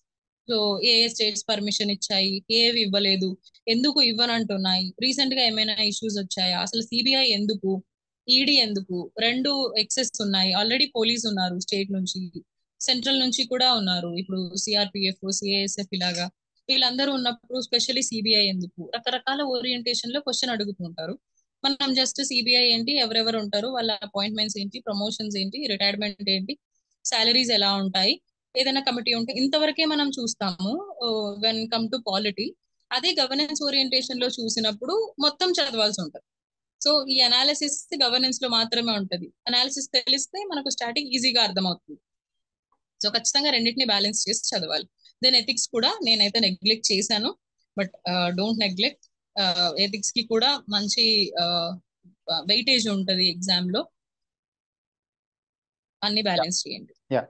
So A states permission ఇచ్చాయి, ఏవి ఇవ్వలేదు, ఎందుకు ఇవ్వనంటున్నాయి, రీసెంట్ గా ఏమైనా ఇష్యూస్ వచ్చాయా, అసలు సిబిఐ ఎందుకు, ఈడీ ఎందుకు, రెండు ఎక్సెస్ ఉన్నాయి. ఆల్రెడీ పోలీస్ ఉన్నారు స్టేట్ నుంచి, సెంట్రల్ నుంచి కూడా ఉన్నారు, ఇప్పుడు సిఆర్పిఎఫ్, సిఐఎస్ఎఫ్ ఇలాగా వీళ్ళందరూ ఉన్నప్పుడు స్పెషల్లీ సిబిఐ ఎందుకు, రకరకాల ఓరియంటేషన్ లో క్వశ్చన్ అడుగుతుంటారు. మనం జస్ట్ సిబిఐ ఏంటి, ఎవరెవరు ఉంటారు, వాళ్ళ అపాయింట్మెంట్స్ ఏంటి, ప్రమోషన్స్ ఏంటి, రిటైర్మెంట్ ఏంటి, సాలరీస్ ఎలా ఉంటాయి, ఏదైనా కమిటీ ఉంటే ఇంతవరకే మనం చూస్తాము వెన్ కమ్ టు పాలిటీ. అదే గవర్నెన్స్ ఓరియంటేషన్ లో చూసినప్పుడు మొత్తం చదవాల్సి ఉంటుంది. సో ఈ అనాలిసిస్ గవర్నెన్స్ లో మాత్రమే ఉంటది. అనాలిసిస్ తెలిస్తే మనకు స్టాటిక్ ఈజీగా అర్థమవుతుంది. సో ఖచ్చితంగా రెండింటిని బ్యాలెన్స్ చేసి చదవాలి. దెన్ ఎథిక్స్ కూడా నేనైతే నెగ్లెక్ట్ చేశాను, బట్ డోంట్ నెగ్లెక్ట్. ఎథిక్స్ కి కూడా మంచి వెయిటేజ్ ఉంటది ఎగ్జామ్ లో, అన్ని బ్యాలెన్స్ చేయండి. యా,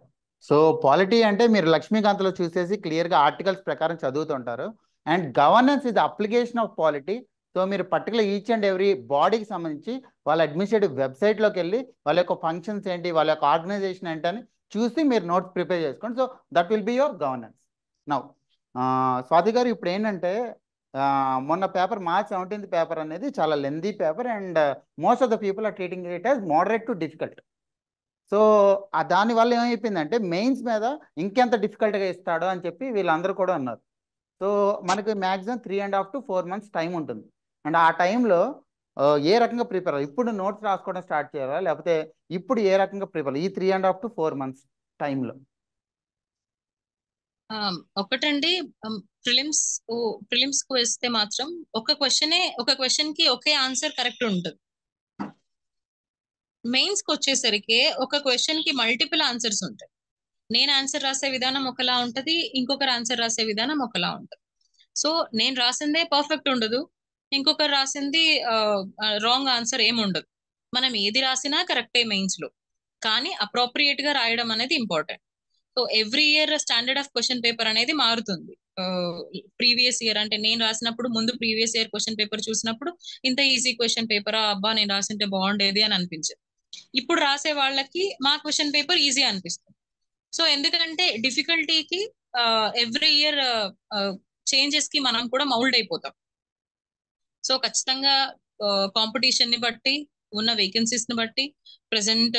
సో పాలిటీ అంటే మీరు లక్ష్మీకాంత్లో చూసేసి క్లియర్గా ఆర్టికల్స్ ప్రకారం చదువుతుంటారు. And governance is application of polity. So మీరు పర్టికులర్ ఈచ్ అండ్ ఎవ్రీ బాడీకి సంబంధించి వాళ్ళ అడ్మినిస్ట్రేటివ్ వెబ్సైట్లోకి వెళ్ళి వాళ్ళ యొక్క ఫంక్షన్స్ ఏంటి, వాళ్ళ యొక్క ఆర్గనైజేషన్ ఏంటని చూసి మీరు నోట్స్ ప్రిపేర్ చేసుకోండి. So that will be your governance. Now Swathi గారు, ఇప్పుడు ఏంటంటే మొన్న పేపర్ March 17th పేపర్ అనేది చాలా lengthy paper and most of the people are treating it as moderate to difficult. So దానివల్ల ఏమైపోయిందంటే మెయిన్స్ మీద ఇంకెంత డిఫికల్ట్గా ఇస్తాడో అని చెప్పి వీళ్ళందరూ కూడా ఉన్నారు. సో మనకి మ్యాక్సిమం 3.5 to 4 months టైం ఉంటుంది. అండ్ ఆ టైంలో ఏ రకంగా ప్రిపేర్ అవ్వాలి, ఇప్పుడు నోట్స్ రాసుకోవడం స్టార్ట్ చేయాలా, లేకపోతే ఇప్పుడు ఏ రకంగా ప్రిపేర్ ఈ 3.5 to 4 months టైంలో? ఒకటండి, ప్రిలిమ్స్ ప్రిలిమ్స్ కు వేస్తే మాత్రం ఒక క్వశ్చన్ కి ఒకే ఆన్సర్ కరెక్ట్ ఉంటుంది. మెయిన్స్ కి వచ్చేసరికి ఒక క్వశ్చన్ కి మల్టిపుల్ ఆన్సర్స్ ఉంటాయి. నేను ఆన్సర్ రాసే విధానం ఒకలా ఉంటది, ఇంకొకరు ఆన్సర్ రాసే విధానం ఒకలా ఉంటది. సో నేను రాసిందే పర్ఫెక్ట్ ఉండదు, ఇంకొకరు రాసింది రాంగ్ ఆన్సర్ ఏమి ఉండదు. మనం ఏది రాసినా కరెక్టే మెయిన్స్ లో, కానీ అప్రోప్రియేట్ గా రాయడం అనేది important. So every year standard of question paper అనేది మారుతుంది. ప్రీవియస్ ఇయర్ అంటే నేను రాసినప్పుడు ముందు ప్రీవియస్ ఇయర్ క్వశ్చన్ పేపర్ చూసినప్పుడు ఇంత ఈజీ క్వశ్చన్ పేపరా, అబ్బా నేను రాసింటే బాగుండేది అని అనిపించింది. ఇప్పుడు రాసే వాళ్ళకి మా క్వశ్చన్ పేపర్ ఈజీ అనిపిస్తుంది. సో ఎందుకంటే డిఫికల్టీకి ఎవ్రీ ఇయర్ చేంజెస్ కి మనం కూడా మౌల్డ్ అయిపోతాం. సో ఖచ్చితంగా కాంపిటీషన్ ని బట్టి, ఉన్న వేకెన్సీస్ ని బట్టి, ప్రెసెంట్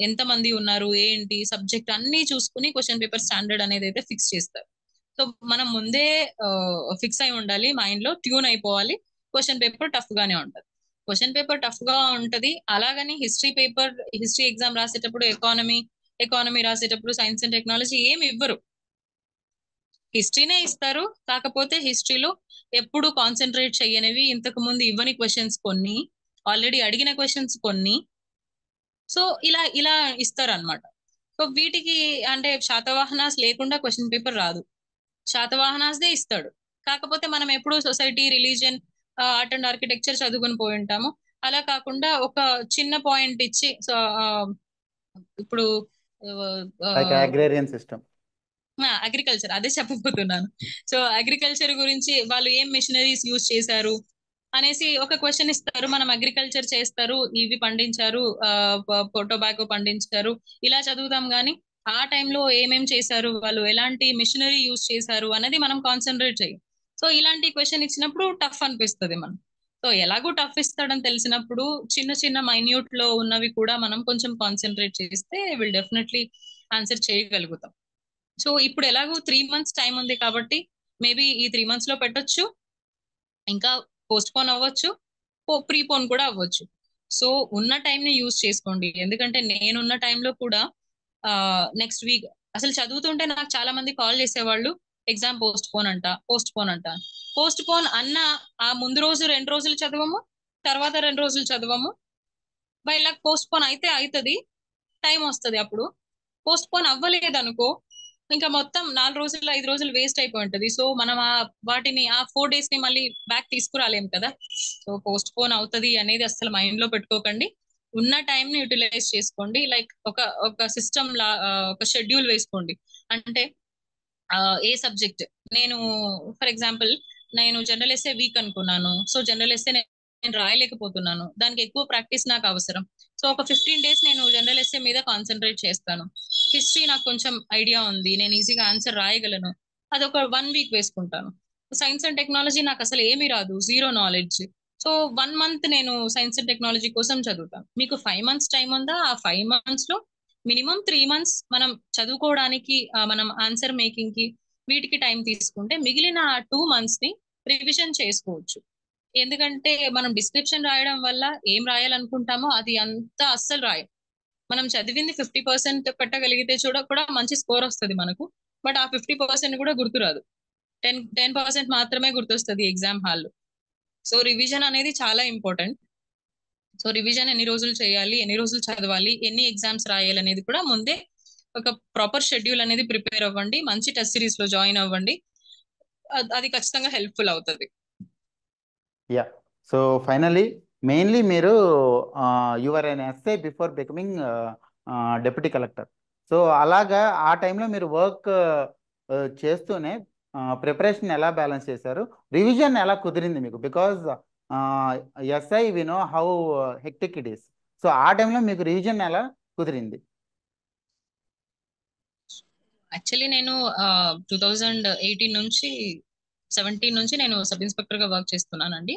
ఎంత మంది ఉన్నారు, ఏంటి సబ్జెక్ట్ అన్ని చూసుకుని క్వశ్చన్ పేపర్ స్టాండర్డ్ అనేది అయితే ఫిక్స్ చేస్తారు. సో మనం ముందే ఫిక్స్ అయి ఉండాలి, మైండ్ లో ట్యూన్ అయిపోవాలి. క్వశ్చన్ పేపర్ టఫ్ గానే ఉంటది, క్వశ్చన్ పేపర్ టఫ్ గా ఉంటది. అలాగని హిస్టరీ ఎగ్జామ్ రాసేటప్పుడు ఎకానమీ రాసేటప్పుడు సైన్స్ అండ్ టెక్నాలజీ ఏమి ఇవ్వరు, హిస్టరీనే ఇస్తారు. కాకపోతే హిస్టరీలో ఎప్పుడు కాన్సన్ట్రేట్ చెయ్యనివి, ఇంతకు ముందు ఇవ్వని క్వశ్చన్స్ కొన్ని, ఆల్రెడీ అడిగిన క్వశ్చన్స్ కొన్ని, సో ఇలా ఇస్తారు అనమాట. సో వీటికి అంటే శాతవాహనాస్ లేకుండా క్వశ్చన్ పేపర్ రాదు, శాతవాహనాస్దే ఇస్తాడు. కాకపోతే మనం ఎప్పుడు society, religion, art and architecture చదువుకుని పోయి ఉంటాము. అలా కాకుండా ఒక చిన్న పాయింట్ ఇచ్చి, సో ఇప్పుడు అగ్రేరియన్ సిస్టమ్, అగ్రికల్చర్ అదే చెప్పబోతున్నాను. సో అగ్రికల్చర్ గురించి వాళ్ళు ఏం మిషనరీస్ యూజ్ చేశారు అనేసి ఒక క్వశ్చన్ ఇస్తారు. మనం అగ్రికల్చర్ చేస్తారు, ఇవి పండించారు, టొబాకో పండించారు, ఇలా చదువుతాం. కానీ ఆ టైంలో ఏమేం చేశారు వాళ్ళు, ఎలాంటి మిషనరీ యూజ్ చేశారు అనేది మనం కాన్సన్ట్రేట్ చేయం. సో ఇలాంటి క్వశ్చన్ ఇచ్చినప్పుడు టఫ్ అనిపిస్తుంది మనం. సో ఎలాగో టఫ్ ఇస్తాడని తెలిసినప్పుడు చిన్న చిన్న మైన్యూట్ లో ఉన్నవి కూడా మనం కొంచెం కాన్సన్ట్రేట్ చేస్తే విల్ డెఫినెట్లీ ఆన్సర్ చేయగలుగుతాం. సో ఇప్పుడు ఎలాగో 3 months టైం ఉంది కాబట్టి మేబీ ఈ 3 months లో పెట్టొచ్చు, ఇంకా పోస్ట్ పోన్ అవ్వచ్చు, ప్రీపోన్ కూడా అవ్వచ్చు. సో ఉన్న టైం ని యూజ్ చేసుకోండి. ఎందుకంటే నేనున్న టైంలో కూడా నెక్స్ట్ వీక్ అసలు చదువుతుంటే నాకు చాలా మంది కాల్ చేసేవాళ్ళు, ఎగ్జామ్ పోస్ట్ పోన్ అంట. పోస్ట్ పోన్ అన్న ఆ ముందు రోజు 2 రోజులు చదవము, తర్వాత 2 రోజులు చదవము, బై ఇలా పోస్ట్ పోన్ అయితే అవుతుంది, టైం వస్తుంది. అప్పుడు పోస్ట్ పోన్ అవ్వలేదు అనుకో, ఇంకా మొత్తం 4 రోజులు 5 రోజులు వేస్ట్ అయిపోయి ఉంటది. సో మనం వాటిని 4 days ని మళ్ళీ బ్యాక్ తీసుకురాలేం కదా. సో పోస్ట్ పోన్ అవుతుంది అనేది అసలు మైండ్ లో పెట్టుకోకండి. ఉన్న టైం ని యూటిలైజ్ చేసుకోండి. లైక్ ఒక సిస్టమ్ లా ఒక షెడ్యూల్ వేసుకోండి. అంటే ఏ సబ్జెక్ట్ నేను ఫర్ ఎగ్జాంపుల్ నేను జనరల్ ఎస్సే వీక్ అనుకున్నాను. సో జనరల్ ఎస్సే నేను రాయలేకపోతున్నాను, దానికి ఎక్కువ ప్రాక్టీస్ నాకు అవసరం. సో ఒక 15 days నేను జనరల్ ఎస్ఏ మీద కాన్సన్ట్రేట్ చేస్తాను. హిస్టరీ నాకు కొంచెం ఐడియా ఉంది, నేను ఈజీగా ఆన్సర్ రాయగలను, అదొక 1 week వేసుకుంటాను. సైన్స్ అండ్ టెక్నాలజీ నాకు అసలు ఏమీ రాదు, జీరో నాలెడ్జ్. సో 1 month నేను సైన్స్ అండ్ టెక్నాలజీ కోసం చదువుతాను. మీకు 5 months టైం ఉందా? ఆ 5 months లో మినిమం 3 months మనం చదువుకోవడానికి, మనం ఆన్సర్ మేకింగ్ కి వీటికి టైం తీసుకుంటే మిగిలిన 2 months ని రివిజన్ చేసుకోవచ్చు. ఎందుకంటే మనం డిస్క్రిప్షన్ రాయడం వల్ల ఏం రాయాలనుకుంటామో అది అంతా అస్సలు రాయం. మనం చదివింది 50% పెట్టగలిగితే కూడా మంచి స్కోర్ వస్తుంది మనకు. బట్ ఆ 50% కూడా గుర్తురాదు, 10% మాత్రమే గుర్తొస్తుంది ఎగ్జామ్ హాల్లో. సో రివిజన్ అనేది చాలా ఇంపార్టెంట్. సో రివిజన్ ఎన్ని రోజులు చేయాలి, ఎన్ని రోజులు చదవాలి, ఎన్ని ఎగ్జామ్స్ రాయాలి అనేది కూడా ముందే ఒక ప్రాపర్ షెడ్యూల్ అనేది ప్రిపేర్ అవ్వండి. మంచి టెస్ట్ సిరీస్ లో జాయిన్ అవ్వండి, అది ఖచ్చితంగా హెల్ప్ఫుల్ అవుతుంది. యా. సో ఫైనలీ మెయిన్లీ మీరు your an SI before becoming deputy collector. So అలాగా ఆ టైంలో మీరు వర్క్ చేస్తూనే ప్రిపరేషన్ ఎలా బ్యాలెన్స్ చేశారు, రివిజన్ ఎలా కుదిరింది మీకు? Because SI we know how hectic it is. So ఆ టైంలో మీకు రివిజన్ ఎలా కుదిరింది? యాక్చువల్లీ నేను 2018 నుంచి 17 నుంచి నేను సబ్ ఇన్స్పెక్టర్ గా వర్క్ చేస్తున్నానండి.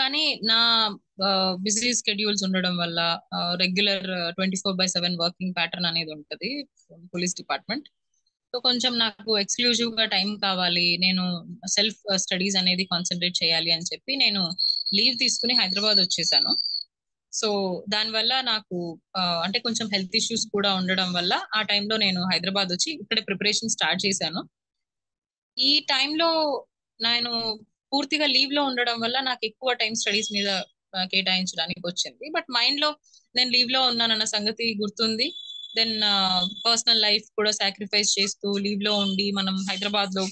కానీ నా బిజీ స్కెడ్యూల్స్ ఉండడం వల్ల రెగ్యులర్ 24/7 వర్కింగ్ ప్యాటర్న్ అనేది ఉంటుంది పోలీస్ డిపార్ట్మెంట్. సో కొంచెం నాకు ఎక్స్క్లూజివ్ గా టైం కావాలి, నేను సెల్ఫ్ స్టడీస్ అనేది కాన్సన్ట్రేట్ చేయాలి అని చెప్పి నేను లీవ్ తీసుకుని హైదరాబాద్ వచ్చేసాను. సో దానివల్ల నాకు అంటే కొంచెం హెల్త్ ఇష్యూస్ కూడా ఉండడం వల్ల ఆ టైంలో నేను హైదరాబాద్ వచ్చి ఇక్కడే ప్రిపరేషన్ స్టార్ట్ చేశాను. ఈ టైంలో నేను పూర్తిగా లీవ్ లో ఉండడం వల్ల నాకు ఎక్కువ టైం స్టడీస్ మీద కేటాయించడానికి వచ్చింది. బట్ మైండ్ లో నేను లీవ్ లో ఉన్నానన్న సంగతి గుర్తుంది. దెన్ పర్సనల్ లైఫ్ కూడా సాక్రిఫైస్ చేస్తూ లీవ్ లో ఉండి మనం హైదరాబాద్ లో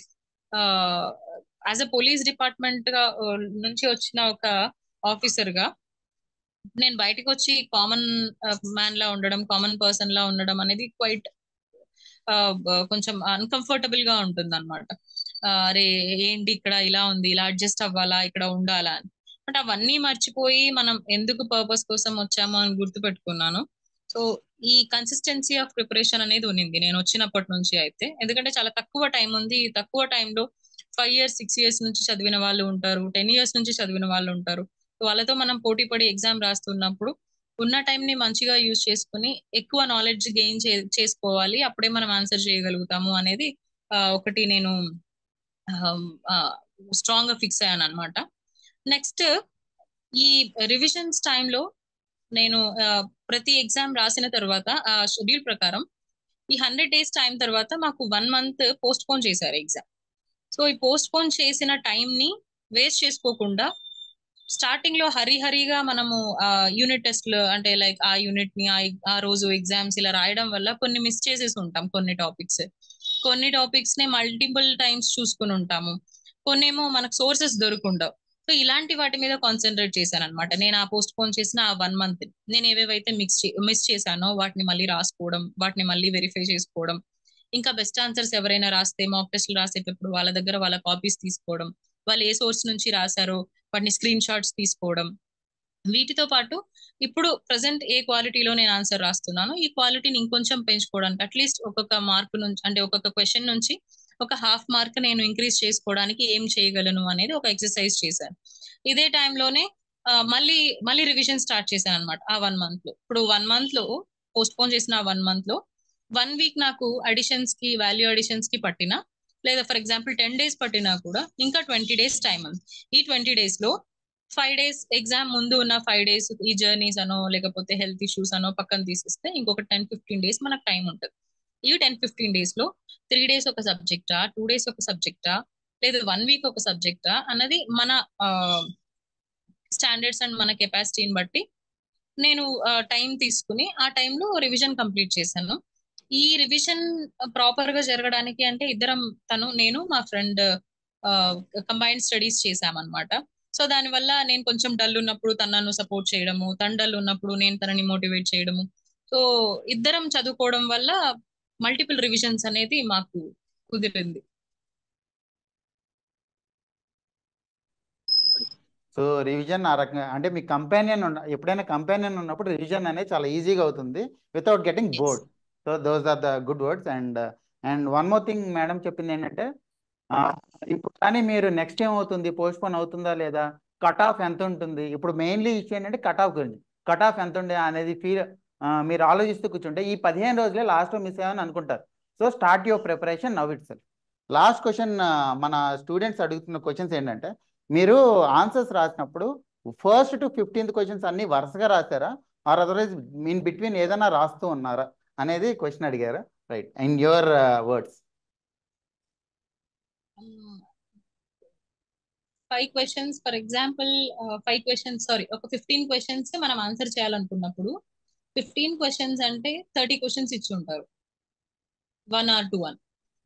యాజ్ అ పోలీస్ డిపార్ట్మెంట్ గా నుంచి వచ్చిన ఒక ఆఫీసర్ గా నేను బయటకు వచ్చి కామన్ మ్యాన్ లా ఉండడం, కామన్ పర్సన్ లా ఉండడం అనేది క్వైట్ కొంచెం అన్కంఫర్టబుల్ గా ఉంటుంది అనమాట. అరే ఏంటి ఇక్కడ ఇలా ఉంది, ఇలా అడ్జస్ట్ అవ్వాలా, ఇక్కడ ఉండాలా అని. బట్ అవన్నీ మర్చిపోయి మనం ఎందుకు పర్పస్ కోసం వచ్చామో అని గుర్తుపెట్టుకున్నాను. సో ఈ కన్సిస్టెన్సీ ఆఫ్ ప్రిపరేషన్ అనేది ఉన్నింది నేను వచ్చినప్పటి నుంచి అయితే. ఎందుకంటే చాలా తక్కువ టైం ఉంది, తక్కువ టైంలో 5 years 6 years నుంచి చదివిన వాళ్ళు ఉంటారు, 10 years నుంచి చదివిన వాళ్ళు ఉంటారు. వాళ్ళతో మనం పోటీ పడి ఎగ్జామ్ రాస్తున్నప్పుడు ఉన్న టైం ని మంచిగా యూజ్ చేసుకుని ఎక్కువ నాలెడ్జ్ గెయిన్ చేసుకోవాలి, అప్పుడే మనం ఆన్సర్ చేయగలుగుతాము అనేది ఒకటి నేను స్ట్రాంగ్ గా ఫిక్స్ అయ్యాను అనమాట. నెక్స్ట్ ఈ రివిజన్స్ టైంలో నేను ప్రతి ఎగ్జామ్ రాసిన తర్వాత ఆ షెడ్యూల్ ప్రకారం ఈ 100 days టైం తర్వాత మాకు 1 month పోస్ట్ పోన్ చేశారు ఎగ్జామ్. సో ఈ పోస్ట్ పోన్ చేసిన టైం ని వేస్ట్ చేసుకోకుండా స్టార్టింగ్ లో హరిగా మనము యూనిట్ టెస్ట్లు అంటే లైక్ ఆ యూనిట్ ని ఆ రోజు ఎగ్జామ్స్ ఇలా రాయడం వల్ల కొన్ని మిస్ చేసేసి ఉంటాం. కొన్ని టాపిక్స్ ని మల్టిపుల్ టైమ్స్ చూసుకుని ఉంటాము, కొన్ని ఏమో మనకు సోర్సెస్ దొరుకుండవు. సో ఇలాంటి వాటి మీద కాన్సన్ట్రేట్ చేశాను అనమాట. నేను ఆ పోస్ట్ పోన్ చేసిన ఆ 1 month నేను ఏవేవైతే మిస్ చేశానో వాటిని మళ్ళీ రాసుకోవడం, వాటిని మళ్ళీ వెరిఫై చేసుకోవడం, ఇంకా బెస్ట్ ఆన్సర్స్ ఎవరైనా రాస్తే మాక్ టెస్ట్లు రాసేటప్పుడు వాళ్ళ దగ్గర వాళ్ళ కాపీస్ తీసుకోవడం, వాళ్ళు ఏ సోర్స్ నుంచి రాశారో వాటిని స్క్రీన్ షాట్స్ తీసుకోవడం. వీటితో పాటు ఇప్పుడు ప్రజెంట్ ఏ క్వాలిటీలో నేను ఆన్సర్ రాస్తున్నానో ఈ క్వాలిటీని ఇంకొంచెం పెంచుకోవడానికి అట్లీస్ట్ ఒక్కొక్క మార్క్ నుంచి అంటే ఒక్కొక్క క్వశ్చన్ నుంచి ఒక హాఫ్ మార్క్ నేను ఇంక్రీజ్ చేసుకోవడానికి ఏం చేయగలను అనేది ఒక ఎక్సర్సైజ్ చేశాను. ఇదే టైంలోనే మళ్ళీ రివిజన్ స్టార్ట్ చేశాను అనమాట ఆ 1 month లో. ఇప్పుడు 1 month లో పోస్ట్ పోన్ చేసిన ఆ 1 month లో 1 week నాకు అడిషన్స్ కి వాల్యూ అడిషన్స్ కి పట్టిన, లేదా ఫర్ ఎగ్జాంపుల్ 10 days పట్టినా కూడా ఇంకా 20 days టైం ఉంది. ఈ 20 days లో 5 days ఎగ్జామ్ ముందు ఉన్న 5 days ఈ జర్నీస్ అనో లేకపోతే హెల్త్ ఇష్యూస్ అనో పక్కన తీసిస్తే ఇంకొక 10-15 days మనకు టైం ఉంటుంది. ఈ 10-15 days లో 3 days ఒక సబ్జెక్టా, 2 days ఒక సబ్జెక్టా, లేదా 1 week ఒక సబ్జెక్టా అన్నది మన స్టాండర్డ్స్ అండ్ మన కెపాసిటీని బట్టి నేను టైం తీసుకుని ఆ టైంలో రివిజన్ కంప్లీట్ చేశాను. ఈ రివిజన్ ప్రాపర్ గా జరగడానికి అంటే నేను మా ఫ్రెండ్ కంబైన్డ్ స్టడీస్ చేశామన్నమాట. సో దానివల్ల నేను కొంచెం డల్ ఉన్నప్పుడు తను నన్ను సపోర్ట్ చేయడము, తను డల్ ఉన్నప్పుడు నేను తనని మోటివేట్ చేయడము. సో ఇద్దరం చదువుకోవడం వల్ల మల్టిపుల్ రివిజన్స్ అనేది మాకు కుదిరింది. సో రివిజన్ ఆ రకంగా అంటే మీ కంపానియన్ ఎప్పుడైనా కంపానియన్ ఉన్నప్పుడు రివిజన్ అనేది చాలా ఈజీగా అవుతుంది without getting Yes. Bored. So those are the good words. And one more thing madam చెప్పింది ఏంటంటే ఇప్పుడు కానీ మీరు నెక్స్ట్ ఏమవుతుంది, పోస్ట్ పోన్ అవుతుందా లేదా, కట్ ఆఫ్ ఎంత ఉంటుంది. ఇప్పుడు మెయిన్లీ ఇష్యూ ఏంటంటే కట్ ఆఫ్ గురించి. కట్ ఆఫ్ ఎంత ఉంది అనేది మీరు ఆలోచిస్తూ కూర్చుంటే ఈ 15 రోజులే లాస్ట్లో మిస్ అయ్యామని అనుకుంటారు. So start your preparation now it self. Last question, మన స్టూడెంట్స్ అడుగుతున్న క్వశ్చన్స్ ఏంటంటే మీరు ఆన్సర్స్ రాసినప్పుడు ఫస్ట్ టు 15th క్వశ్చన్స్ అన్ని వరుసగా రాశారా, ఆర్ అదర్వైజ్ ఇన్ బిట్వీన్ ఏదైనా రాస్తూ ఉన్నారా అనేది క్వశ్చన్ అడిగారు. Right, in your words. 5 questions for example, 5 questions sorry ఒక 15 questions మనం ఆన్సర్ చేయాలనుకున్నప్పుడు 15 questions అంటే 30 questions ఇచ్చి ఉంటారు 1 or 2 అని.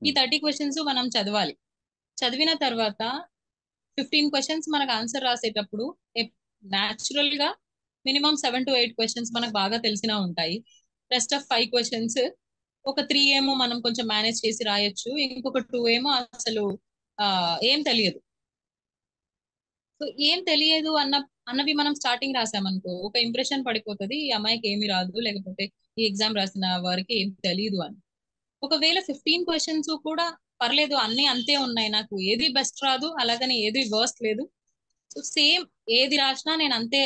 ఈ 30 questions మనం చదవాలి. చదివిన తర్వాత 15 questions మనకు ఆన్సర్ రాసేటప్పుడు న్యాచురల్ గా మినిమం 7 to 8 questions మనకు బాగా తెలిసినా ఉంటాయి. రెస్ట్ ఆఫ్ 5 questions ఒక 3 ఏమో మనం కొంచెం మేనేజ్ చేసి రాయొచ్చు, ఇంకొక 2 ఏమో అసలు ఏం తెలియదు. సో ఏం తెలియదు అన్నవి మనం స్టార్టింగ్ రాసామనుకో ఒక ఇంప్రెషన్ పడిపోతుంది, ఈ అమ్మాయికి ఏమి రాదు, లేకపోతే ఈ ఎగ్జామ్ రాసిన వారికి ఏం తెలియదు అని. ఒకవేళ 15 క్వశ్చన్స్ కూడా పర్లేదు, అన్ని అంతే ఉన్నాయి, నాకు ఏది బెస్ట్ రాదు అలాగని ఏది వర్స్ట్ లేదు, సో సేమ్ ఏది రాసినా నేను అంతే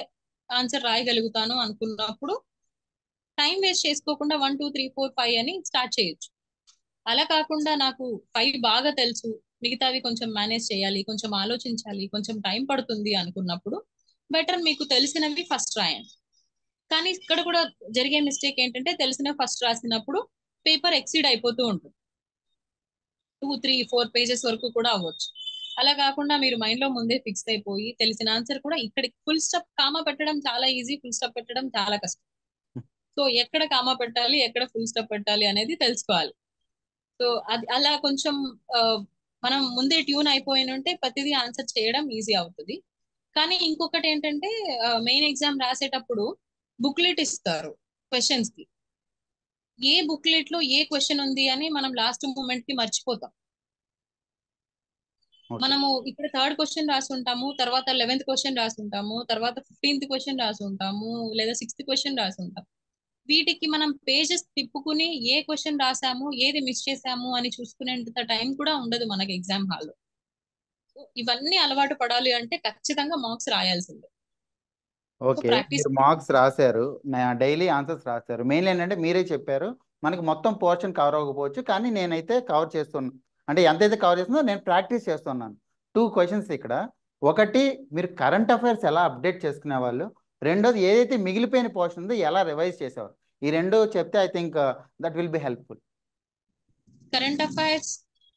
ఆన్సర్ రాయగలుగుతాను అనుకున్నప్పుడు టైం వేస్ట్ చేసుకోకుండా 1 2 3 4 5 అని స్టార్ట్ చేయొచ్చు. అలా కాకుండా నాకు 5 బాగా తెలుసు, మిగతావి కొంచెం మేనేజ్ చేయాలి, కొంచెం ఆలోచించాలి, కొంచెం టైం పడుతుంది అనుకున్నప్పుడు బెటర్ మీకు తెలిసినవి ఫస్ట్ రాయండి. కానీ ఇక్కడ కూడా జరిగే మిస్టేక్ ఏంటంటే తెలిసిన ఫస్ట్ రాసినప్పుడు పేపర్ ఎక్సీడ్ అయిపోతూ ఉంటుంది, 2 3 4 పేజెస్ వరకు కూడా అవ్వచ్చు. అలా కాకుండా మీరు మైండ్ లో ముందే ఫిక్స్ అయిపోయి తెలిసిన ఆన్సర్ కూడా ఇక్కడ ఫుల్ స్టాప్ కామా పెట్టడం చాలా ఈజీ, ఫుల్ స్టాప్ పెట్టడం చాలా కష్టం. సో ఎక్కడ కామా పెట్టాలి, ఎక్కడ ఫుల్ స్టాప్ పెట్టాలి అనేది తెలుసుకోవాలి. సో అది అలా కొంచెం మనం ముందే ట్యూన్ అయిపోయి ఉంటే ప్రతిదీ ఆన్సర్ చేయడం ఈజీ అవుతుంది. కానీ ఇంకొకటి ఏంటంటే మెయిన్ ఎగ్జామ్ రాసేటప్పుడు బుక్లెట్ ఇస్తారు క్వశ్చన్స్ కి. ఏ బుక్లెట్ లో ఏ క్వశ్చన్ ఉంది అని మనం లాస్ట్ మూమెంట్ కి మర్చిపోతాం. మనము ఇక్కడ 3rd క్వశ్చన్ రాసి ఉంటాము, తర్వాత 11th క్వశ్చన్ రాసి ఉంటాము, తర్వాత 15th క్వశ్చన్ రాసి ఉంటాము, లేదా 6th క్వశ్చన్ రాసి ఉంటాం. వీటికి మనం పేజెస్ తిప్పుకుని ఏ క్వశ్చన్ రాసాము, ఏది మిస్ చేసాము అని చూసుకునేంత టైం కూడా ఉండదు మనకి ఎగ్జామ్ హాల్లో. ఇవన్నీ అలవాటు పడాలి అంటే ఖచ్చితంగా మార్క్స్ రాయాల్సిందే. ఓకే, ప్రాక్టీస్ మీరు మార్క్స్ రాశారు, డైలీ ఆన్సర్స్ రాశారు. మెయిన్ ఏంటంటే మీరే చెప్పారు మనకి మొత్తం పోర్షన్ కవర్ అవ్వకపోవచ్చు, కానీ నేనైతే కవర్ చేస్తున్నాను. అంటే ఎంతైతే కవర్ చేస్తుందో నేను ప్రాక్టీస్ చేస్తున్నాను. 2 క్వశ్చన్స్ ఇక్కడ. ఒకటి, మీరు కరెంట్ అఫైర్స్ ఎలా అప్డేట్ చేసుకునే వాళ్ళు. రెండోది, ఏదైతే మిగిలిపోయిన పోర్షన్ ఉందో ఎలా రివైజ్ చేసేవారు. ఈ రెండు చెప్తే I think that will be helpful. Current affairs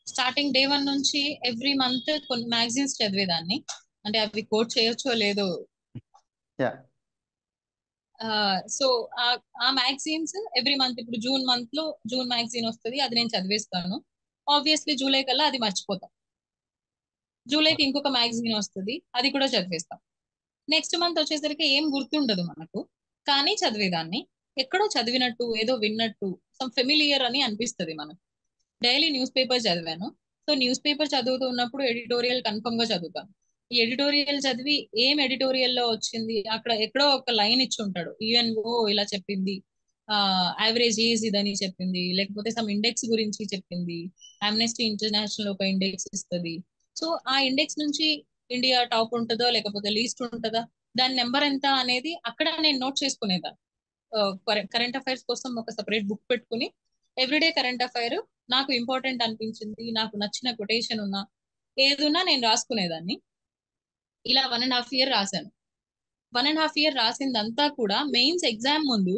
starting day 1 నుంచి ఎవ్రీ మంత్ కొన్ని మ్యాగజైన్స్ చదివేదాన్ని. అంటే అవి కోట్ చేయొచ్చో లేదో. సో ఆ మ్యాగజైన్స్ ఎవ్రీ మంత్, ఇప్పుడు జూన్ మంత్ లో జూన్ మ్యాగజైన్ వస్తుంది, అది నేను చదివేస్తాను. ఆబ్వియస్లీ జూలై కల్లా అది మర్చిపోతాం. జూలైకి ఇంకొక మ్యాగజైన్ వస్తుంది, అది కూడా చదివేస్తాం. నెక్స్ట్ మంత్ వచ్చేసరికి ఏం గుర్తుండదు మనకు, కానీ చదివేదాన్ని. ఎక్కడో చదివినట్టు, ఏదో విన్నట్టు, సమ్ ఫెమిలియర్ అని అనిపిస్తుంది మనకు. డైలీ న్యూస్ పేపర్ చదివాను. సో న్యూస్ పేపర్ చదువుతూ ఉన్నప్పుడు ఎడిటోరియల్ కన్ఫర్మ్ గా చదువుతాను. ఈ ఎడిటోరియల్ చదివి ఏం ఎడిటోరియల్ లో వచ్చింది, అక్కడ ఎక్కడో ఒక లైన్ ఇచ్చి ఉంటాడు, యుఎన్ఓ ఇలా చెప్పింది, యావరేజ్ ఏజ్ ఇదని చెప్పింది, లేకపోతే సమ్ ఇండెక్స్ గురించి చెప్పింది, ఆమ్నెస్టీ ఇంటర్నేషనల్ ఒక ఇండెక్స్ ఇస్తుంది. సో ఆ ఇండెక్స్ నుంచి ఇండియా టాప్ ఉంటుందో లేకపోతే లీస్ట్ ఉంటుందా, దాని నెంబర్ ఎంత అనేది అక్కడ నేను నోట్ చేసుకునేదాన్ని. కరెంట్ అఫైర్స్ కోసం ఒక సపరేట్ బుక్ పెట్టుకుని ఎవ్రీడే కరెంట్ అఫైర్ నాకు ఇంపార్టెంట్ అనిపించింది, నాకు నచ్చిన కొటేషన్ ఉన్నా ఏదున్నా నేను రాసుకునేదాన్ని. ఇలా 1.5 year రాశాను. 1.5 year రాసిందంతా కూడా మెయిన్స్ ఎగ్జామ్ ముందు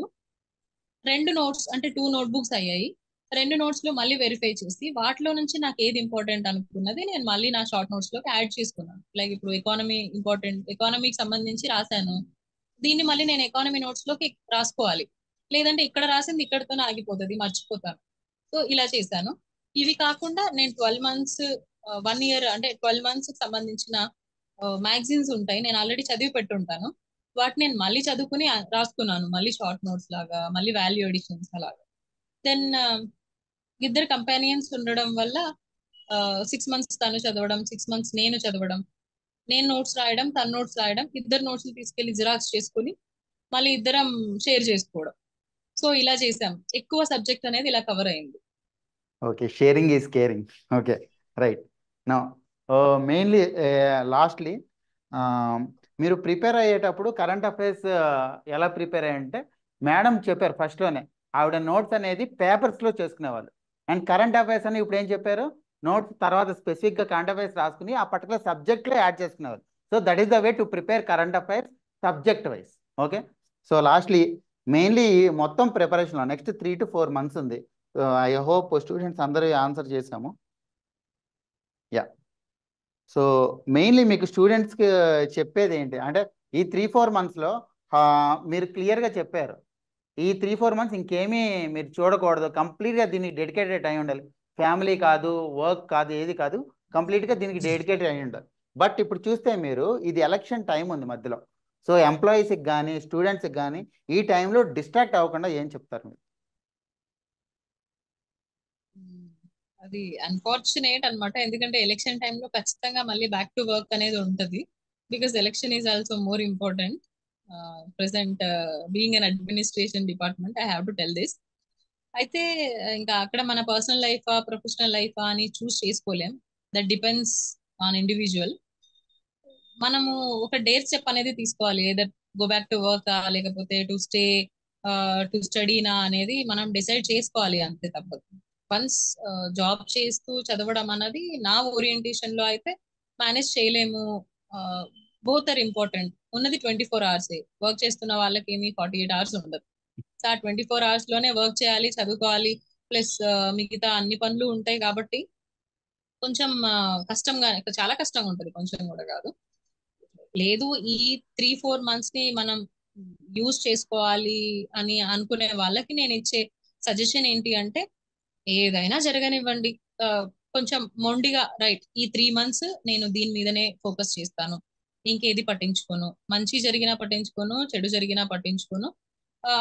2 నోట్స్ అంటే 2 నోట్బుక్స్ అయ్యాయి. 2 నోట్స్ లో మళ్ళీ వెరిఫై చేసి వాటిలో నుంచి నాకు ఏది ఇంపార్టెంట్ అనుకున్నది నేను మళ్ళీ నా షార్ట్ నోట్స్ లోకి యాడ్ చేసుకున్నాను. లైక్ ఇప్పుడు ఎకానమీ ఇంపార్టెంట్, ఎకానమీకి సంబంధించి రాశాను, దీన్ని మళ్ళీ నేను ఎకానమీ నోట్స్ లోకి రాసుకోవాలి, లేదంటే ఇక్కడ రాసింది ఇక్కడతోనే ఆగిపోతుంది, మర్చిపోతాను. సో ఇలా చేశాను. ఇవి కాకుండా నేను 12 months 1 year అంటే 12 months సంబంధించిన మ్యాగజైన్స్ ఉంటాయి, నేను ఆల్రెడీ చదివి పెట్టుంటాను. వాటిని నేను మళ్ళీ చదువుకుని రాసుకున్నాను, మళ్ళీ షార్ట్ నోట్స్ లాగా, మళ్ళీ వాల్యూ ఎడిషన్స్ అలాగా. దెన్ ఇద్దరు కంపానియన్స్ ఉండడం వల్ల 6 months తను చదవడం, 6 months నేను చదవడం, నేను నోట్స్ రాయడం, తన నోట్స్ రాయడం, ఇద్దరు నోట్స్ తీసుకెళ్లి జిరాక్స్ చేసుకుని మళ్ళీ ఇద్దరం షేర్ చేసుకోవడం. సో ఇలా చేసాం. ఎక్కువ సబ్జెక్ట్ అనేది ఇలా కవర్ అయింది. Okay, sharing is caring. Okay, right. Now mainly lastly మీరు ప్రిపేర్ అయ్యేటప్పుడు కరెంట్ అఫైర్స్ ఎలా ప్రిపేర్ అయ్యంటే, మేడం చెప్పారు ఫస్ట్లోనే ఆవిడ నోట్స్ అనేది పేపర్స్లో చేసుకునేవాళ్ళు. అండ్ కరెంట్ అఫైర్స్ అని ఇప్పుడు ఏం చెప్పారు, నోట్స్ తర్వాత స్పెసిఫిక్గా కరెంట్ అఫైర్స్ రాసుకుని ఆ పర్టికులర్ సబ్జెక్ట్లో యాడ్ చేసుకునేవాళ్ళు. So that is the way to prepare current affairs subject wise. Okay, so lastly mainly మొత్తం ప్రిపరేషన్లో నెక్స్ట్ 3 to 4 months ఉంది. ఐ హోప్ స్టూడెంట్స్ అందరూ ఆన్సర్ చేసాము. యా, సో మెయిన్లీ మీకు స్టూడెంట్స్కి చెప్పేది ఏంటి అంటే, ఈ 3-4 monthsలో మీరు క్లియర్గా చెప్పారు, ఈ 3-4 months ఇంకేమీ మీరు చూడకూడదు, కంప్లీట్గా దీనికి డెడికేటెడ్ అయి ఉండాలి. ఫ్యామిలీ కాదు, వర్క్ కాదు, ఏది కాదు, కంప్లీట్గా దీనికి డెడికేటెడ్ అయి ఉండాలి. బట్ ఇప్పుడు చూస్తే మీరు ఇది ఎలక్షన్ టైం ఉంది మధ్యలో. సో ఎంప్లాయీస్కి కానీ స్టూడెంట్స్కి కానీ ఈ టైంలో డిస్ట్రాక్ట్ అవ్వకుండా ఏం చెప్తారు మీరు? అది అన్ఫార్చునేట్ అన్నమాట. ఎందుకంటే ఎలక్షన్ టైంలో ఖచ్చితంగా మళ్ళీ బ్యాక్ టు వర్క్ అనేది ఉంటది. Because election is also more important. Present being an administration department, I have to tell this. అయితే ఇంకా అక్కడ మన పర్సనల్ లైఫా ప్రొఫెషనల్ లైఫా అని చూస్ చేసుకోలేం. That depends on individual. మనము ఒక డేర్ స్టెప్ అనేది తీసుకోవాలి. Either go back to work లేకపోతే టు స్టే టు స్టడీనా అనేది మనం డిసైడ్ చేసుకోవాలి, అంతే తప్పదు. వన్స్ జాబ్ చేస్తూ చదవడం అన్నది నా ఓరియంటేషన్ లో అయితే మేనేజ్ చేయలేము. Both are important. ఉన్నది 24 hours. వర్క్ చేస్తున్న వాళ్ళకి ఏమి 48 hours ఉండదు. సో ఆ 24 hours లోనే వర్క్ చేయాలి, చదువుకోవాలి, ప్లస్ మిగతా అన్ని పనులు ఉంటాయి. కాబట్టి కొంచెం కష్టంగా, చాలా కష్టంగా ఉంటుంది, కొంచెం కూడా కాదు. లేదు, ఈ 3-4 months ని మనం యూజ్ చేసుకోవాలి అని అనుకునే వాళ్ళకి నేను ఇచ్చే సజెషన్ ఏంటి అంటే, ఏదైనా జరగనివ్వండి, కొంచెం మొండిగా రైట్, ఈ 3 months నేను దీని మీదనే ఫోకస్ చేస్తాను, ఇంకేది పట్టించుకోను, మంచి జరిగినా పట్టించుకోను, చెడు జరిగినా పట్టించుకోను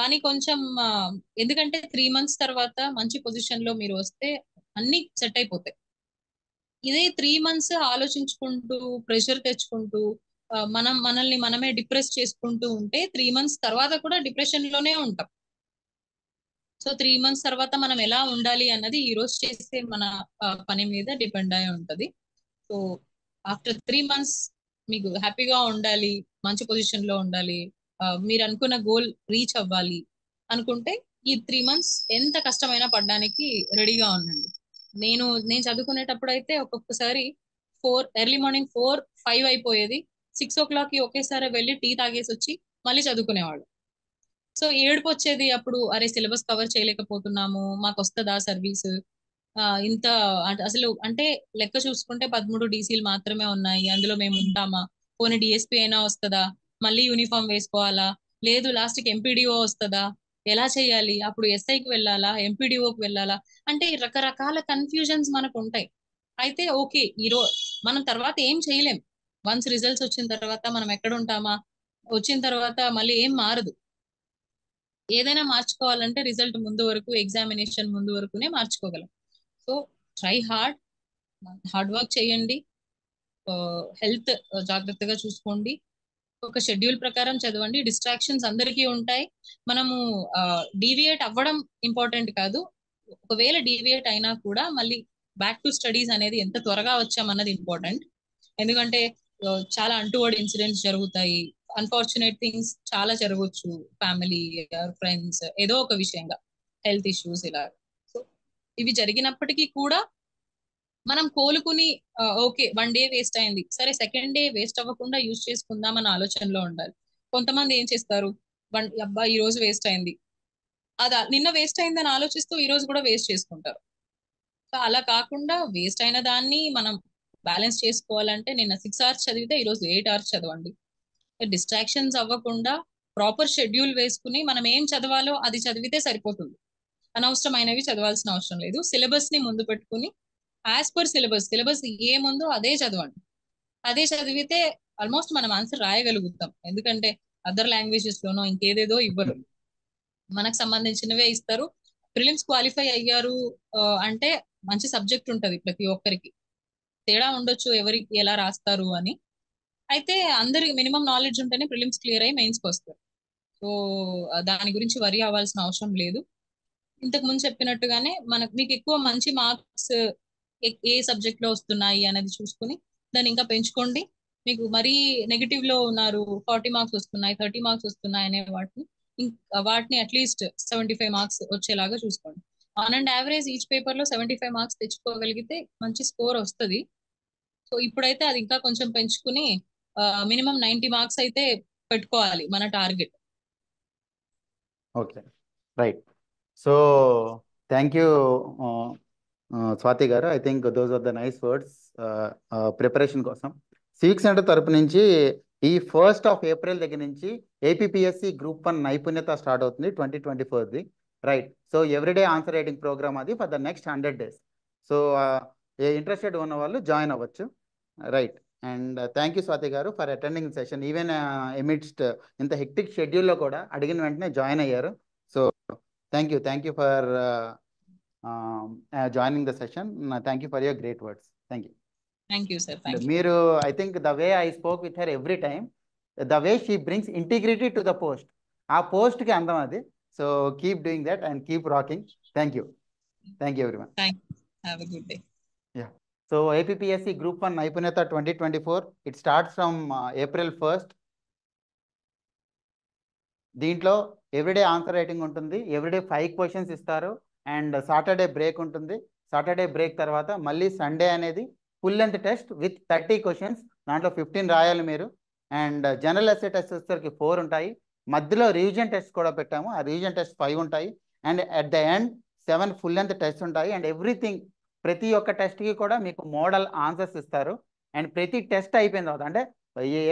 అని కొంచెం ఎందుకంటే 3 months తర్వాత మంచి పొజిషన్ లో మీరు వస్తే అన్ని సెట్ అయిపోతాయి. ఇదే 3 months ఆలోచించుకుంటూ ప్రెషర్ తెచ్చుకుంటూ మనల్ని మనమే డిప్రెస్ చేసుకుంటూ ఉంటే 3 months తర్వాత కూడా డిప్రెషన్ లోనే ఉంటాం. సో 3 months తర్వాత మనం ఎలా ఉండాలి అన్నది ఈ రోజు చేసే మన పని మీద డిపెండ్ అయి ఉంటది. సో ఆఫ్టర్ 3 months మీకు హ్యాపీగా ఉండాలి, మంచి పొజిషన్ లో ఉండాలి, మీరు అనుకున్న గోల్ రీచ్ అవ్వాలి అనుకుంటే ఈ 3 months ఎంత కష్టమైనా పడడానికి రెడీగా ఉండండి. నేను చదువుకునేటప్పుడు అయితే ఒక్కొక్కసారి ఎర్లీ మార్నింగ్ 4-5 అయిపోయేది. 6 o'clock ఒకేసారి వెళ్ళి టీ తాగేసి వచ్చి మళ్ళీ చదువుకునేవాళ్ళు. సో ఏడుపు వచ్చేది అప్పుడు, అరే సిలబస్ కవర్ చేయలేకపోతున్నాము, మాకు వస్తుందా సర్వీస్, ఇంత అసలు అంటే లెక్క చూసుకుంటే 13 డీసీలు మాత్రమే ఉన్నాయి, అందులో మేము ఉంటామా, పోనీ డిఎస్పీ అయినా వస్తుందా, మళ్ళీ యూనిఫామ్ వేసుకోవాలా, లేదు లాస్ట్ కి ఎంపీడీఓ వస్తుందా, ఎలా చేయాలి, అప్పుడు ఎస్ఐకి వెళ్ళాలా, ఎంపీడీఓకి వెళ్ళాలా, అంటే రకరకాల కన్ఫ్యూజన్స్ మనకు ఉంటాయి. అయితే ఓకే, మనం తర్వాత ఏం చేయలేం. వన్స్ రిజల్ట్స్ వచ్చిన తర్వాత మనం ఎక్కడ ఉంటామా, వచ్చిన తర్వాత మళ్ళీ ఏం మారదు. ఏదైనా మార్చుకోవాలంటే రిజల్ట్ ముందు వరకు, ఎగ్జామినేషన్ ముందు వరకునే మార్చుకోగలం. సో ట్రై హార్డ్ వర్క్ చేయండి, హెల్త్ జాగ్రత్తగా చూసుకోండి, ఒక షెడ్యూల్ ప్రకారం చదవండి. డిస్ట్రాక్షన్స్ అందరికీ ఉంటాయి. మనము డీవియేట్ అవ్వడం ఇంపార్టెంట్ కాదు. ఒకవేళ డీవియేట్ అయినా కూడా మళ్ళీ బ్యాక్ టు స్టడీస్ అనేది ఎంత త్వరగా వచ్చామన్నది ఇంపార్టెంట్. ఎందుకంటే చాలా అంటువర్డ్ ఇన్సిడెంట్స్ జరుగుతాయి, అన్ఫార్చునేట్ థింగ్స్ చాలా జరగవచ్చు, ఫ్యామిలీ, ఫ్రెండ్స్, ఏదో ఒక విషయంగా హెల్త్ ఇష్యూస్ ఇలా. సో ఇవి జరిగినప్పటికీ కూడా మనం కోలుకుని ఓకే 1 day వేస్ట్ అయింది, సరే సెకండ్ డే వేస్ట్ అవ్వకుండా యూజ్ చేసుకుందాం అన్న ఆలోచనలో ఉండాలి. కొంతమంది ఏం చేస్తారు, అబ్బా ఈ రోజు వేస్ట్ అయింది, నిన్న వేస్ట్ అయిందని ఆలోచిస్తూ ఈ రోజు కూడా వేస్ట్ చేసుకుంటారు. సో అలా కాకుండా వేస్ట్ అయిన దాన్ని మనం బ్యాలెన్స్ చేసుకోవాలంటే నిన్న 6 hours చదివితే ఈ రోజు 8 hours చదవండి. డిస్ట్రాక్షన్స్ అవ్వకుండా ప్రాపర్ షెడ్యూల్ వేసుకుని మనం ఏం చదవాలో అది చదివితే సరిపోతుంది. అనవసరమైనవి చదవాల్సిన అవసరం లేదు. సిలబస్ ని ముందు పెట్టుకుని యాజ్ పర్ సిలబస్ ఏముందో అదే చదవండి. అదే చదివితే ఆల్మోస్ట్ మనం ఆన్సర్ రాయగలుగుతాం. ఎందుకంటే అదర్ లాంగ్వేజెస్ లోనో ఇంకేదేదో ఇవ్వరు, మనకు సంబంధించినవే ఇస్తారు. ప్రిలిమ్స్ క్వాలిఫై అయ్యారు అంటే మంచి సబ్జెక్ట్ ఉంటది ప్రతి ఒక్కరికి. తేడా ఉండొచ్చు ఎవరికి ఎలా రాస్తారు అని, అయితే అందరికి మినిమం నాలెడ్జ్ ఉంటేనే ప్రిలిమ్స్ క్లియర్ అయ్యి మెయిన్స్కి వస్తారు. సో దాని గురించి వరి అవ్వాల్సిన అవసరం లేదు. ఇంతకు ముందు చెప్పినట్టుగానే మీకు ఎక్కువ మంచి మార్క్స్ ఏ సబ్జెక్ట్ లో వస్తున్నాయి అనేది చూసుకుని దాన్ని ఇంకా పెంచుకోండి. మీకు మరీ నెగిటివ్ లో ఉన్నారు, 40 మార్క్స్ వస్తున్నాయి, 30 మార్క్స్ వస్తున్నాయి అనే వాటిని అట్లీస్ట్ 75 మార్క్స్ వచ్చేలాగా చూసుకోండి. On and average each paper లో 75 మార్క్స్ తెచ్చుకోగలిగితే మంచి స్కోర్ వస్తుంది. సో ఇప్పుడైతే అది ఇంకా కొంచెం పెంచుకుని మినిమం 90 మార్క్స్ అయితే పెట్టుకోవాలి మన target. Okay, right. So thank you Swathi గారు. I think those are the nice words preparation కోసం. సివిక్ సెంటర్ తరపు నుంచి ఈ 1st of April దగ్గర నుంచి ఏపీపీఎస్సి గ్రూప్ 1 నైపుణ్యత స్టార్ట్ అవుతుంది 2024ది, right. So everyday answer writing programme అది for the next 100 days. So interested ఉన్న వాళ్ళు జాయిన్ అవ్వచ్చు, right. And thank you Swathi గారు for attending session. Even amidst ఇంత హెక్టిక్ షెడ్యూల్లో కూడా అడిగిన వెంటనే జాయిన్ అయ్యారు. So thank you for joining the session. Thank you for your great words. Thank you. Thank you, sir. Thank you. Meeru, I think the way I spoke with her every time, the way she brings integrity to the post, aa post ki andam adi. So keep doing that and keep rocking. Thank you everyone. Thank you. Have a good day. Yeah. So APPSC Group 1 Naipunyata 2024, it starts from April 1st. దీంట్లో everyday answer writing ఉంటుంది, everyday 5 questions ఇస్తారు, and Saturday break ఉంటుంది. Saturday break తర్వాత మళ్ళీ Sunday అనేది full length test with 30 questions, దాంట్లో 15 రాయాలి మీరు. అండ్ జనరల్ ఎస్సే టెస్ట్ వచ్చేసరికి 4 ఉంటాయి. మధ్యలో రివిజన్ టెస్ట్ కూడా పెట్టాము, ఆ రివిజన్ టెస్ట్ 5 ఉంటాయి. And at the end 7 full length test ఉంటాయి. అండ్ ఎవ్రీథింగ్, ప్రతి ఒక్క టెస్ట్కి కూడా మీకు మోడల్ ఆన్సర్స్ ఇస్తారు. అండ్ ప్రతి టెస్ట్ అయిపోయిన తర్వాత, అంటే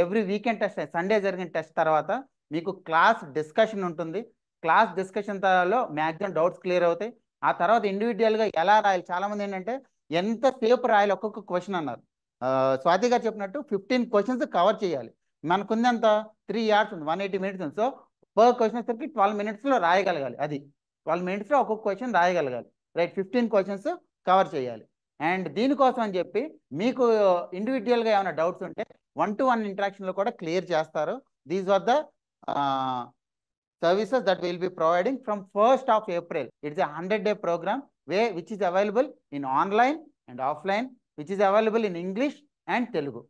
ఎవ్రీ వీకెండ్ టెస్ట్, సండే జరిగిన టెస్ట్ తర్వాత మీకు క్లాస్ డిస్కషన్ ఉంటుంది. క్లాస్ డిస్కషన్లో మ్యాక్సిమం డౌట్స్ క్లియర్ అవుతాయి. ఆ తర్వాత ఇండివిజువల్గా ఎలా రాయాలి, చాలామంది ఏంటంటే ఎంతసేపు రాయాలి ఒక్కొక్క క్వశ్చన్ అన్నారు. స్వాతి గారు చెప్పినట్టు 15 questions కవర్ చేయాలి. మనకుందంత 3 hours ఉంది, 180 minutes ఉంది. సో పర్ క్వశ్చన్ వచ్చేసరికి 12 minutesలో రాయగలగాలి. అది 12 minutesలో ఒక్కొక్క క్వశ్చన్ రాయగలగాలి, రైట్. 15 questions కవర్ చేయాలి. అండ్ దీనికోసం అని చెప్పి మీకు ఇండివిజువల్గా ఏమైనా డౌట్స్ ఉంటే 1-to-1 ఇంటరాక్షన్లో కూడా క్లియర్ చేస్తారు. These are the services that we will be providing from 1st of April. It is a 100-day program which is available in online and offline, which is available in English and Telugu,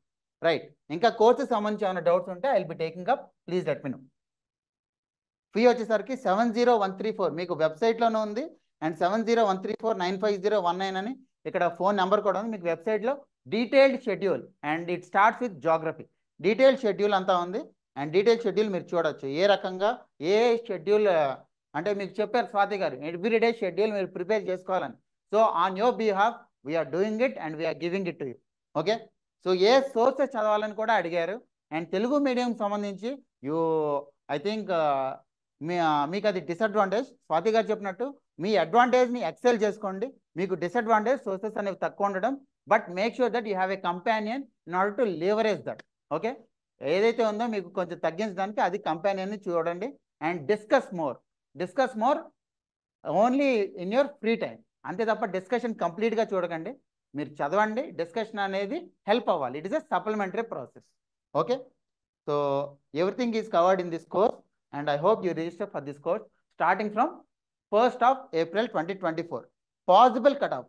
right. Inka courses సంబంధించి ఏమైనా doubts ఉంటే I will be taking up, please let me know. Fee వచ్చేసరికి 70134 మీకు వెబ్సైట్లోనే ఉంది. And 701349501 అని ఇక్కడ phone number కూడా ఉంది. మీకు వెబ్సైట్లో detailed schedule and it starts with geography, detailed schedule అంతా ఉంది. అండ్ డీటెయిల్ షెడ్యూల్ మీరు చూడొచ్చు, ఏ రకంగా ఏ షెడ్యూల్ అంటే మీకు చెప్పారు స్వాతి గారు, ఎవ్రీడే షెడ్యూల్ మీరు ప్రిపేర్ చేసుకోవాలని. So on your behalf we're doing it and we're giving it to you, okay. So ఏ సోర్సెస్ చదవాలని కూడా అడిగారు. అండ్ తెలుగు మీడియం సంబంధించి ఐ థింక్ మీకు అది డిసడ్వాంటేజ్. స్వాతి గారు చెప్పినట్టు మీ అడ్వాంటేజ్ని ఎక్సెల్ చేసుకోండి. మీకు డిసడ్వాంటేజ్ సోర్సెస్ అనేవి తక్కువ ఉండడం, but make sure that you have a companion in order to leverage that, okay. ఏదైతే ఉందో మీకు కొంచెం తగ్గించడానికి అది కంపానియన్ని చూడండి. And discuss more only in your free time, అంతే తప్ప డిస్కషన్ కంప్లీట్గా చూడకండి. మీరు చదవండి, డిస్కషన్ అనేది హెల్ప్ అవ్వాలి. It is a supplementary process, okay. So everything is covered in this course and I hope you register for this course starting from 1st of April 2024. Possible cut off,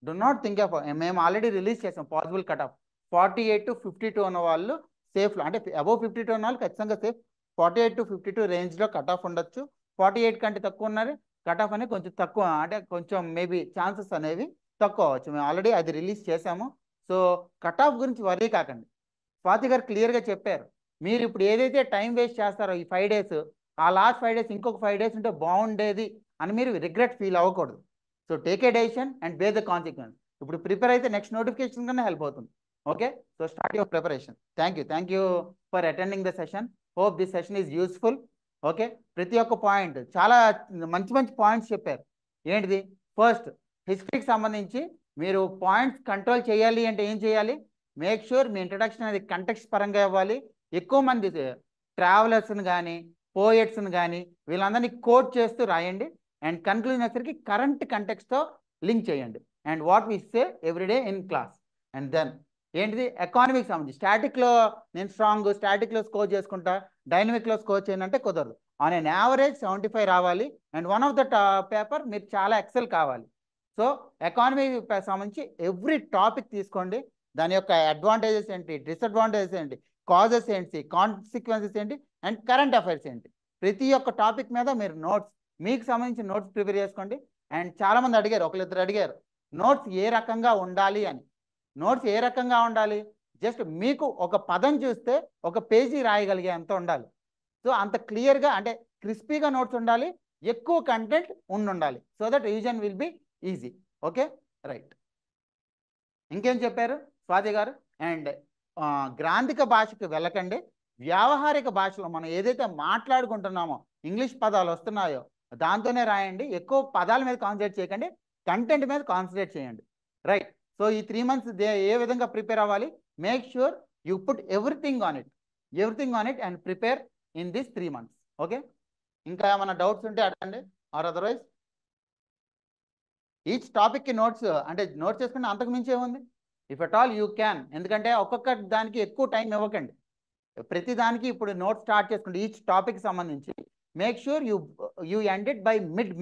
do not think of, మేము already release చేసాం possible cut off. 48 to 52 ఉన్న వాళ్ళు సేఫ్లో, అంటే above 52 ఉన్న వాళ్ళు ఖచ్చితంగా safe. 48 to 52 రేంజ్లో cut off ఉండొచ్చు. 48 కంటే తక్కువ ఉన్నారు, కట్ ఆఫ్ అనేది కొంచెం తక్కువ, అంటే కొంచెం మేబీ ఛాన్సెస్ అనేవి తక్కువ అవ్వచ్చు. మేము ఆల్రెడీ అది రిలీజ్ చేసాము. సో కట్ ఆఫ్ గురించి వరీ కాకండి. స్వాతి గారు క్లియర్గా చెప్పారు, మీరు ఇప్పుడు ఏదైతే టైం వేస్ట్ చేస్తారో ఈ 5 days, ఆ లాస్ట్ 5 days ఇంకొక 5 days ఉంటే బాగుండేది అని మీరు రిగ్రెట్ ఫీల్ అవ్వకూడదు. So take a decision and bear the consequence. ఇప్పుడు ప్రిపేర్ అయితే నెక్స్ట్ నోటిఫికేషన్ కన్నా హెల్ప్ అవుతుంది, okay. So start your preparation. Thank you for attending the session. Hope this session is useful, okay. ప్రతి ఒక్క point చాలా మంచి points చెప్పారు. ఏంటిది, ఫస్ట్ హిస్టరీకి సంబంధించి మీరు పాయింట్స్ కంట్రోల్ చేయాలి అంటే ఏం చేయాలి, మేక్ షూర్ మీ ఇంట్రడక్షన్ అనేది కంటెక్స్ట్ పరంగా ఇవ్వాలి. ఎక్కువ మంది ట్రావెలర్స్ని కానీ పోయెట్స్ని కానీ వీళ్ళందరినీ కోట్ చేస్తూ రాయండి. అండ్ కన్క్లూజన్ వచ్చేసరికి కరెంట్ కంటెక్స్ట్తో లింక్ చేయండి. And what we say everyday in class. And then ఏంటిది ఎకానమీకి సంబంధించి. స్టాటిక్లో నేను స్ట్రాంగ్, స్టాటిక్లో స్కోర్ చేసుకుంటా, డైనమిక్లో స్కోర్ చేయాలంటే కుదరదు. ఆన్ ఎన్ యావరేజ్ 75 రావాలి. And one of the paper మీరు చాలా ఎక్సెల్ కావాలి. సో ఎకానమీ సంబంధించి ఎవ్రీ టాపిక్ తీసుకోండి, దాని యొక్క అడ్వాంటేజెస్ ఏంటి, డిసడ్వాంటేజెస్ ఏంటి, కాజెస్ ఏంటి, కాన్సిక్వెన్సెస్ ఏంటి, అండ్ కరెంట్ అఫైర్స్ ఏంటి, ప్రతి ఒక్క టాపిక్ మీద మీరు నోట్స్, మీకు సంబంధించిన నోట్స్ ప్రిపేర్ చేసుకోండి. అండ్ చాలామంది అడిగారు, ఒకరిద్దరు అడిగారు నోట్స్ ఏ రకంగా ఉండాలి అని. నోట్స్ ఏ రకంగా ఉండాలి, జస్ట్ మీకు ఒక పదం చూస్తే ఒక పేజీ రాయగలిగే అంత ఉండాలి. సో అంత క్లియర్గా అంటే క్రిస్పీగా నోట్స్ ఉండాలి, ఎక్కువ కంటెంట్ ఉండాలి. So that revision will be easy. Okay right. ఇంకేం చెప్పారు స్వాతి గారు? అండ్ గ్రాంధిక భాషకు వెళ్ళకండి, వ్యావహారిక భాషలో మనం ఏదైతే మాట్లాడుకుంటున్నామో ఇంగ్లీష్ పదాలు వస్తున్నాయో దాంతోనే రాయండి. ఎక్కువ పదాల మీద కాన్సన్ట్రేట్ చేయకండి, కంటెంట్ మీద కాన్సన్ట్రేట్ చేయండి. రైట్. సో ఈ 3 months ఏ విధంగా ప్రిపేర్ అవ్వాలి? Make sure you put everything on it and prepare in this 3 months. Okay. ఇంకా ఏమైనా డౌట్స్ ఉంటే అడగండి, ఆర్ అదర్వైజ్ ఈచ్ టాపిక్కి నోట్స్ అంటే నోట్స్ చేసుకుంటే అంతకు మించి ఏముంది. If at all you can, ఎందుకంటే ఒక్కొక్క దానికి ఎక్కువ టైం ఇవ్వకండి. ప్రతి దానికి ఇప్పుడు నోట్స్ స్టార్ట్ చేసుకుంటే ఈచ్ టాపిక్ సంబంధించి make sure you ended by mid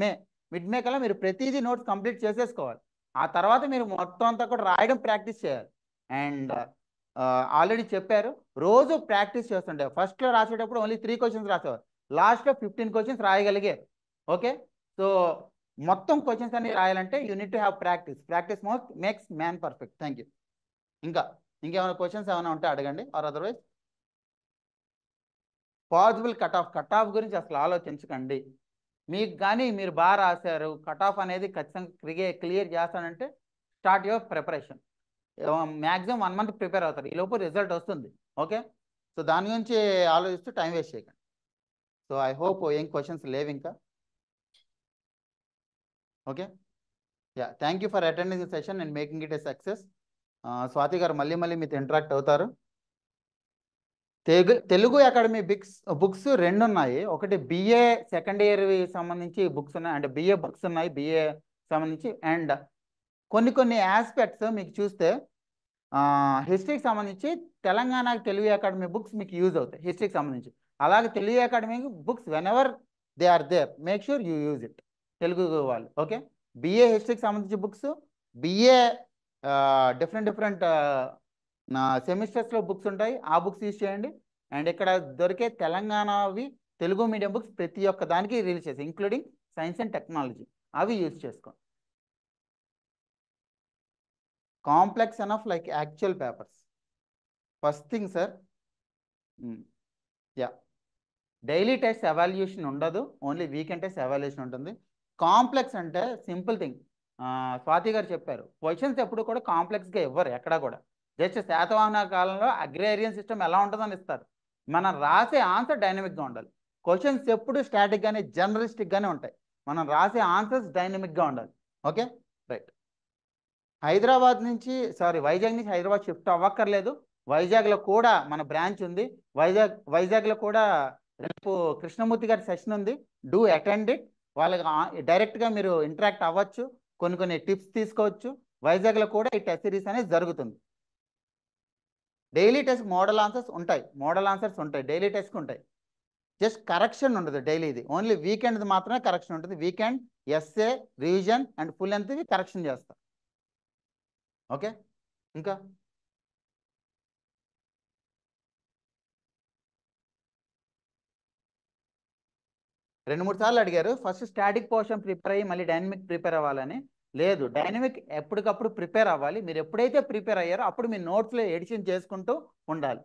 May కల్లా మీరు ప్రతిదీ నోట్స్ కంప్లీట్ చేసేసుకోవాలి. ఆ తర్వాత మీరు మొత్తం అంతా కూడా రాయడం ప్రాక్టీస్ చేయాలి. అండ్ ఆల్రెడీ చెప్పారు, రోజు ప్రాక్టీస్ చేస్తుండే. ఫస్ట్లో రాసేటప్పుడు ఓన్లీ 3 questions రాసేవారు, లాస్ట్లో 15 questions రాయగలిగారు. ఓకే. సో మొత్తం క్వశ్చన్స్ అన్ని రాయాలంటే you need to have practice makes man perfect. Thank you. ఇంకేమైనా క్వశ్చన్స్ ఏమైనా ఉంటే అడగండి, or otherwise possible cut off గురించి అసలు ఆలోచించకండి. మీకు కానీ మీరు బాగా రాశారు, కట్ ఆఫ్ అనేది ఖచ్చితంగా క్లియర్ చేస్తానంటే start your preparation. Maximum 1 month prepare అవుతారు, ఈ లోపు రిజల్ట్ వస్తుంది. ఓకే. సో దాని గురించి ఆలోచిస్తూ టైం వేస్ట్ చేయకండి. సో ఐ హోప్ ఏం క్వశ్చన్స్ లేవు ఇంకా. Okay. Yeah, thank you for attending the session and making it A success. Swathi గారు మళ్ళీ మీతో ఇంటరాక్ట్ అవుతారు. తెలుగు అకాడమీ బుక్స్ 2 ఉన్నాయి. ఒకటి BA సెకండ్ ఇయర్ సంబంధించి బుక్స్ ఉన్నాయి, అంటే BA బుక్స్ ఉన్నాయి BA సంబంధించి. అండ్ కొన్ని ఆస్పెక్ట్స్ మీకు చూస్తే హిస్టరీకి సంబంధించి తెలంగాణ తెలుగు అకాడమీ బుక్స్ మీకు యూజ్ అవుతాయి హిస్టరీకి సంబంధించి. అలాగే Telugu academy books whenever they are there, make sure you use it, Telugu వాళ్ళు. ఓకే. BA హిస్టరీకి సంబంధించి బుక్స్, BA డిఫరెంట్ సెమిస్టర్స్లో బుక్స్ ఉంటాయి, ఆ బుక్స్ యూజ్ చేయండి. అండ్ ఇక్కడ దొరికే తెలంగాణవి తెలుగు మీడియం బుక్స్ ప్రతి ఒక్క దానికి రిలీజ్ చేసి, ఇంక్లూడింగ్ సైన్స్ అండ్ టెక్నాలజీ, అవి యూజ్ చేసుకోండి. Complex enough like actual papers. First thing sir, yeah, daily test evaluation ఉండదు, ఓన్లీ వీకెండ్ టెస్ట్ ఎవాల్యుయేషన్ ఉంటుంది. కాంప్లెక్స్ అంటే సింపుల్ థింగ్, స్వాతి గారు చెప్పారు, క్వశ్చన్స్ ఎప్పుడు కూడా కాంప్లెక్స్గా ఇవ్వరు ఎక్కడా కూడా. జస్ట్ శాతవాహన కాలంలో అగ్రేరియన్ సిస్టమ్ ఎలా ఉంటుందని ఇస్తారు. మనం రాసే ఆన్సర్ డైనమిక్గా ఉండాలి. క్వశ్చన్స్ ఎప్పుడు స్టాటిక్గానే జనరలిస్టిక్గానే ఉంటాయి, మనం రాసే ఆన్సర్స్ డైనమిక్గా ఉండాలి. Okay right. వైజాగ్ నుంచి హైదరాబాద్ షిఫ్ట్ అవ్వక్కర్లేదు. వైజాగ్లో కూడా మన బ్రాంచ్ ఉంది. వైజాగ్లో కూడా రేపు కృష్ణమూర్తి గారి సెషన్ ఉంది, డూ అటెండ్ ఇట్. వాళ్ళకి డైరెక్ట్గా మీరు ఇంటరాక్ట్ అవ్వచ్చు, కొన్ని టిప్స్ తీసుకోవచ్చు. వైజాగ్లో కూడా ఈ టెస్ట్ సిరీస్ అనేది జరుగుతుంది. డైలీ టెస్ట్ మోడల్ ఆన్సర్స్ ఉంటాయి, డైలీ టెస్ట్కి ఉంటాయి. జస్ట్ కరెక్షన్ ఉండదు డైలీది, ఓన్లీ వీకెండ్ మాత్రమే కరెక్షన్ ఉంటుంది. Weekend SA, revision and full లెంగ్త్వి కరెక్షన్ చేస్తారు. ఓకే. ఇంకా 2-3 సార్లు అడిగారు, ఫస్ట్ స్టాటిక్ పోర్షన్ ప్రిపేర్ అయ్యి మళ్ళీ డైనమిక్ ప్రిపేర్ అవ్వాలని. లేదు, డైనమిక్ ఎప్పటికప్పుడు ప్రిపేర్ అవ్వాలి. మీరు ఎప్పుడైతే ప్రిపేర్ అయ్యారో అప్పుడు మీ నోట్స్లో ఎడిషన్ చేసుకుంటూ ఉండాలి.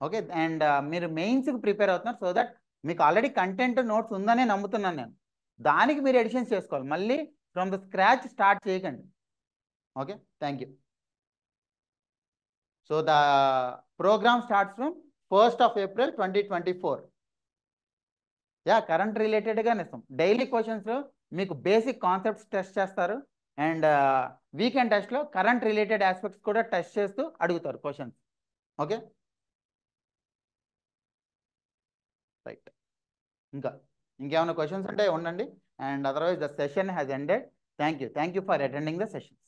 ఓకే. అండ్ మీరు మెయిన్స్కి ప్రిపేర్ అవుతున్నారు, సో దట్ మీకు ఆల్రెడీ కంటెంట్ నోట్స్ ఉందనే నమ్ముతున్నాను నేను. దానికి మీరు ఎడిషన్స్ చేసుకోవాలి, మళ్ళీ ఫ్రమ్ ద స్క్రాచ్ స్టార్ట్ చేయకండి. Okay, thank you. So the programme starts from 1st of April 2024. Yeah, current రిలేటెడ్గానే ఇస్తాం. డైలీ క్వశ్చన్స్లో మీకు బేసిక్ కాన్సెప్ట్స్ టెస్ట్ చేస్తారు, అండ్ వీకెండ్ టెస్ట్లో కరెంట్ రిలేటెడ్ ఆస్పెక్ట్స్ కూడా టెస్ట్ చేస్తూ అడుగుతారు క్వశ్చన్స్. Okay right. ఇంకేమైనా క్వశ్చన్స్ ఉంటే ఉండండి, and otherwise the session has ended. Thank you for attending the session.